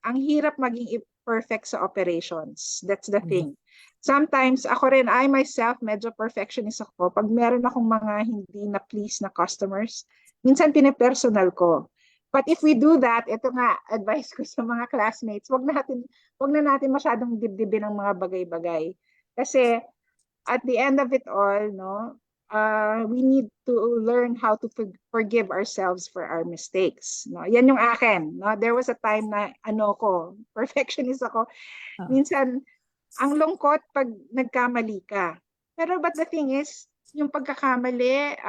Ang hirap maging perfect sa operations. That's the thing. Sometimes ako rin, I myself, medyo perfectionist ako. Pag meron akong mga hindi na please na customers, minsan pinipersonal ko. But if we do that, ito nga, advice ko sa mga classmates, wag na natin masyadong dibdibin ng mga bagay-bagay. Kasi at the end of it all, no, we need to learn how to forgive ourselves for our mistakes. No? Yan yung akin. No? There was a time na perfectionist ako. Minsan, ang lungkot pag nagkamali ka. But the thing is, yung pagkakamali,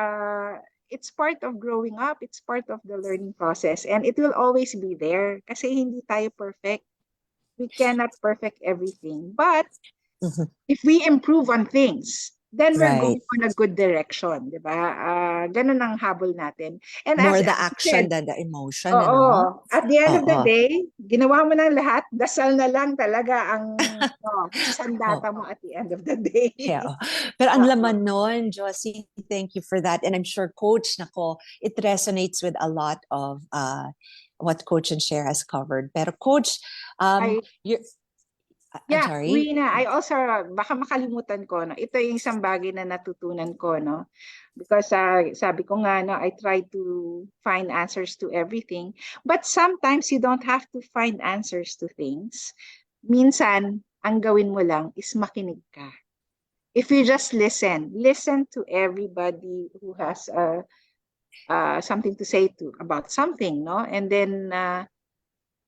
it's part of growing up, it's part of the learning process, and it will always be there kasi hindi tayo perfect. We cannot perfect everything. But if we improve on things, then we're going on a good direction, di ba? Ganun ang habol natin. And More as the I action said, than the emotion, oo. At the end of the Oo. day, ginawa mo ng lahat, dasal na lang talaga ang sandata mo at the end of the day. Yeah. Pero ang Oo. laman nun, Josie, thank you for that. And I'm sure Coach, nako, it resonates with a lot of what Coach and Cher has covered. Pero Coach, I'm sorry. Rina, I also, baka makalimutan ko, no? Ito yung isang bagay na natutunan ko, no? Because sabi ko nga, no, I try to find answers to everything. But sometimes you don't have to find answers to things. Minsan, ang gawin mo lang is makinig ka. If you just listen to everybody who has something to say about something, no? And then,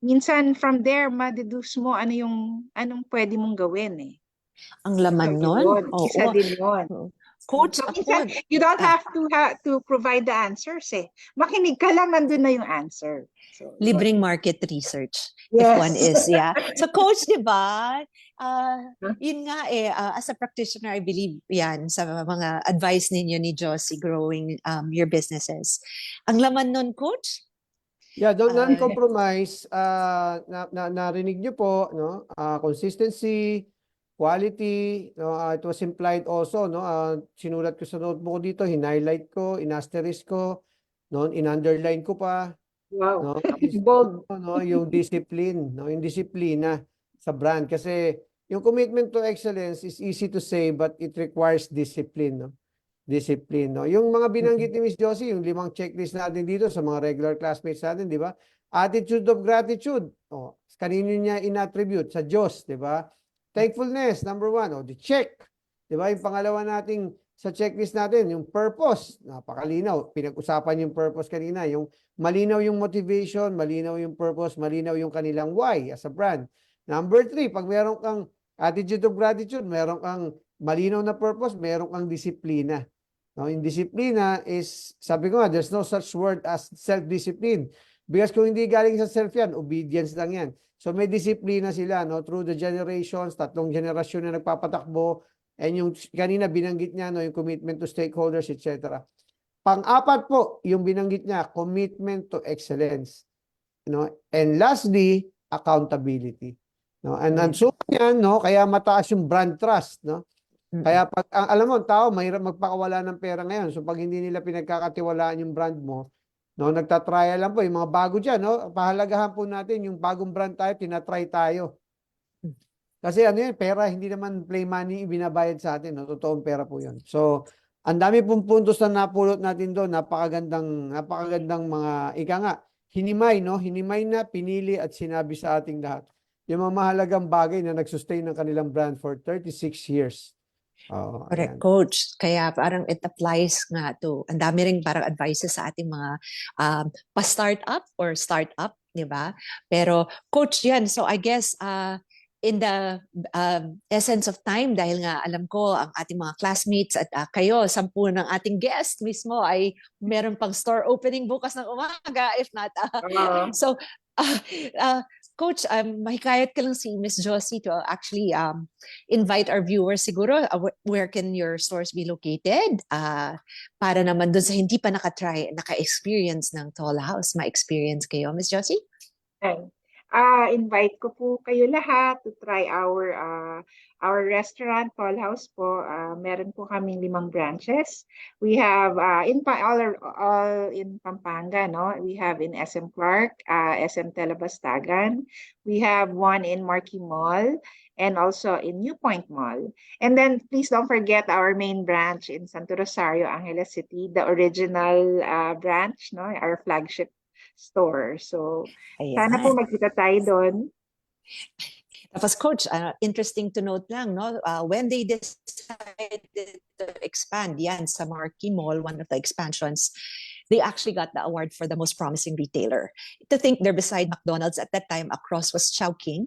minsan from there ma-deduce mo anong pwede mong gawin eh. Ang laman nun? Isa din yun. Coach, So, ako, minsan, you don't have to provide the answers eh. Makinig ka lang, nandun na yung answer. So, libreng market research. yes. If one is, yeah. So Coach, di ba? Yun nga as a practitioner, I believe yan sa mga advice ninyo ni Josie growing your businesses. Ang laman nun, Coach? Yeah, don't non-compromise. Narinig niyo po, no? Consistency, quality, no? It was implied also, no? Sinulat ko sa notebook ko dito, hin-highlight ko, in-asterisk ko, no? In-underline ko pa, Wow. no? Bold. No? Yung discipline, no? Yung disiplina sa brand kasi yung commitment to excellence is easy to say but it requires discipline, no? Discipline, no? Yung mga binanggit ni Miss Josie, yung 5 checklist natin dito sa mga regular classmates natin, di ba? Attitude of gratitude. Oh, kanino niya in-attribute? Sa Diyos, di ba? Thankfulness, number 1. Oh, the check. Di ba? Yung pangalawa nating sa checklist natin, yung purpose. Napakalinaw. Pinag-usapan yung purpose kanina. Yung malinaw yung motivation, malinaw yung purpose, malinaw yung kanilang why as a brand. Number 3, pag meron kang attitude of gratitude, meron kang malinaw na purpose, meron kang disiplina. No, in disiplina is, sabi ko nga, there's no such word as self-discipline. Because kung hindi galing sa self yan, obedience lang yan. So may disiplina sila, no, through the generations, 3 generasyon na nagpapatakbo, and yung kanina binanggit niya, no, yung commitment to stakeholders, etc. Pang-apat po, yung binanggit niya, commitment to excellence. No? And lastly, accountability. No? And so yan, no, kaya mataas yung brand trust, no? Kaya pag alam mo, tao mahirap magpakawala ng pera ngayon. So pag hindi nila pinagkakatiwalaan yung brand mo, no, nagtatrial lang po yung mga bago diyan, no? Pahalagahan po natin yung bagong brand tayo, tinatry tayo. Kasi ano yan, pera, hindi naman play money ibinabayad sa atin, no? Totoong pera po 'yun. So, ang dami pong puntos na napulot natin doon, napakagandang mga ika nga, hinimay, no? Hinimay na, pinili at sinabi sa ating lahat yung mga mahalagang bagay na nag-sustain ng kanilang brand for 36 years. Oh, Correct, ayan. coach. Kaya parang it applies nga to, ang dami ring parang advices sa ating mga pa-startup or startup, di ba? Pero coach yan, so I guess in the essence of time, dahil nga alam ko ang ating mga classmates at kayo, 10 ng ating guest mismo ay meron pang store opening bukas ng umaga, if not. So, uh, uh, Coach, mahikayat ka lang si Miss Josie to actually invite our viewers siguro where can your stores be located para naman doon sa hindi pa naka-experience ng Toll House, ma-experience kayo, Miss Josie? Invite ko po kayo lahat to try our restaurant, Toll House po. Meron po kaming 5 branches. We have all in Pampanga, no? We have in SM Clark, SM Telebastagan. We have one in Marquee Mall and also in New Point Mall. And then please don't forget our main branch in Santo Rosario, Angeles City, the original branch, no? Our flagship store. So, sana po Ayan. magkita tayo doon. Tapos coach, interesting to note lang, no? When they decided to expand yan sa Marquee Mall, one of the expansions, they actually got the award for the most promising retailer. To think they're beside McDonald's at that time, across was Chowking.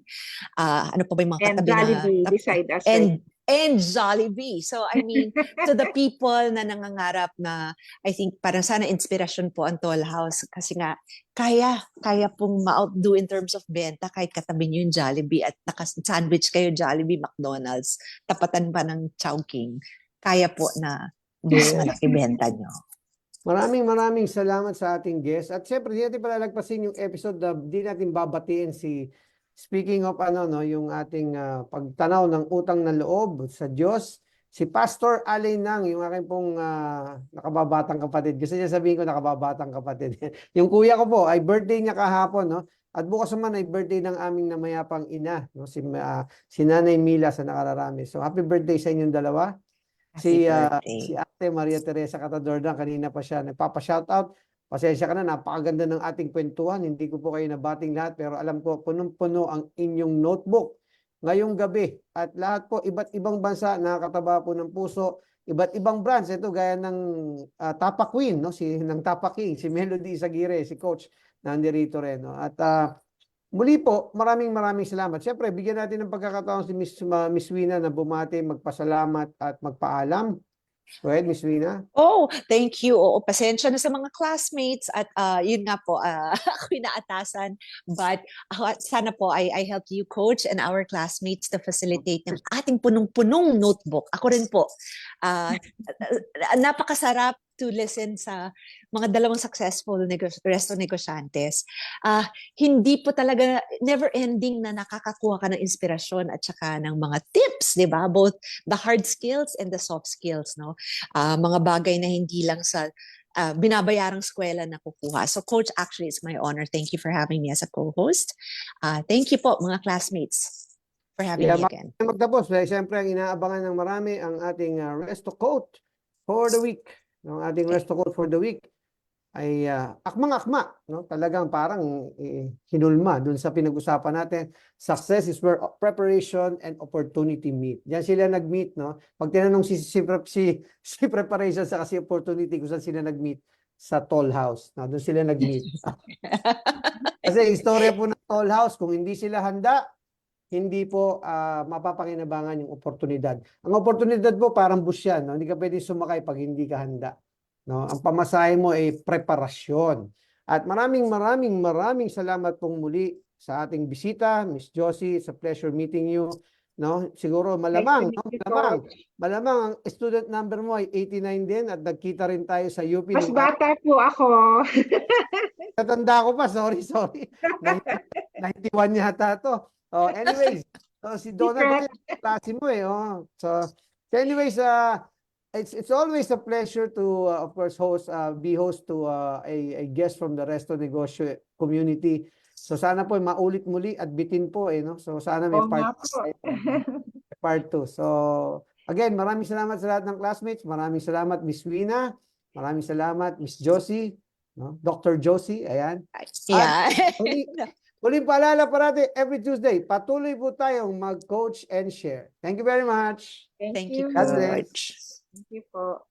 Ano pa ba yung mga And katabi na? Jollibee beside us. Right? And Jollibee. So I mean, to the people na nangangarap na, I think parang sana inspirasyon po ang Toll House kasi nga kaya pong ma-outdo in terms of benta kahit katabi nyo yung Jollibee at naka-sandwich kayo Jollibee, McDonald's, tapatan pa ng Chowking. Kaya po na mas malaki benta nyo. Maraming salamat sa ating guest. At syempre, di natin palalagpasin yung episode na di natin babatiin si, speaking of yung ating pagtanaw ng utang na loob sa Diyos, si Pastor Alay Nang, yung aking pong nakababatang kapatid. Gusto niya sabihin ko nakababatang kapatid. Yung kuya ko po, ay birthday niya kahapon, no? At bukas naman ay birthday ng aming namayapang ina, no? Si Nanay Mila sa Nakararami. So happy birthday sa inyong dalawa. Si Ate Maria Teresa Catadorda, kanina pa siya nagpapa-shoutout. Pasensya ka na, napakaganda ng ating kwentuhan. Hindi ko po kayo nabating lahat, pero alam ko punong-puno ang inyong notebook ngayong gabi. At lahat po, iba't ibang bansa, nakakataba po ng puso, iba't ibang brands. Ito gaya ng Tapa Queen, no? Ng Tapa King, si Melody Isagire, si Coach, nandirito rin. No? At muli po, maraming salamat. Siyempre, bigyan natin ng pagkakataon si Miss Wina na bumati, magpasalamat at magpaalam. Go ahead, Miss Wina. Oh, thank you. Oo, pasensya na sa mga classmates at yun nga po, ako'y naatasan. But sana po I help you, Coach, and our classmates to facilitate ng ating punong-punong notebook. Ako rin po. Napakasarap to listen sa mga dalawang successful resto negosyantes. Hindi po talaga never ending na nakakakuha ka ng inspirasyon at saka ng mga tips, di ba? Both the hard skills and the soft skills, no? Mga bagay na hindi lang sa binabayarang eskwela na kukuha. So Coach, actually it's my honor. Thank you for having me as a co-host. Thank you po mga classmates for having me again. Magtapos, siyempre ang inaabangan ng marami ang ating resto quote for the week. Ang ating resto quote for the week ay akmang-akma, no? Talagang parang hinulma dun sa pinag-usapan natin. Success is where preparation and opportunity meet. Diyan sila nag-meet, no? Pag tinanong si preparation sa kasi opportunity, kung saan sila nag-meet? Sa Toll House. No? Doon sila nag-meet. Kasi istorya po ng Toll House, kung hindi sila handa, hindi po mapapakinabangan yung oportunidad. Ang oportunidad po parang bus yan. No? Hindi ka pwede sumakay pag hindi ka handa. No? Ang pamasahe mo ay preparasyon. At maraming salamat pong muli sa ating bisita, Miss Josie. It's a pleasure meeting you. No? Siguro malamang, no? Malamang ang student number mo ay 89 din at nagkita rin tayo sa UP. Mas bata po ako. Natanda ko pa, sorry. 91 yata to. Oh, anyways, so si Donald, klase mo eh. Oh. So anyways, it's always a pleasure to of course be host to a guest from the Resto Negosyo community. So sana po maulit muli at bitin po eh, no? So sana may part 2. So again, maraming salamat sa lahat ng classmates. Maraming salamat Miss Wina. Maraming salamat Miss Josie. No? Dr. Josie, ayan. Yeah. Muling paalala parati, every Tuesday, patuloy po tayong mag-coach and share. Thank you very much. Thank you, God bless. Coach. Thank you po.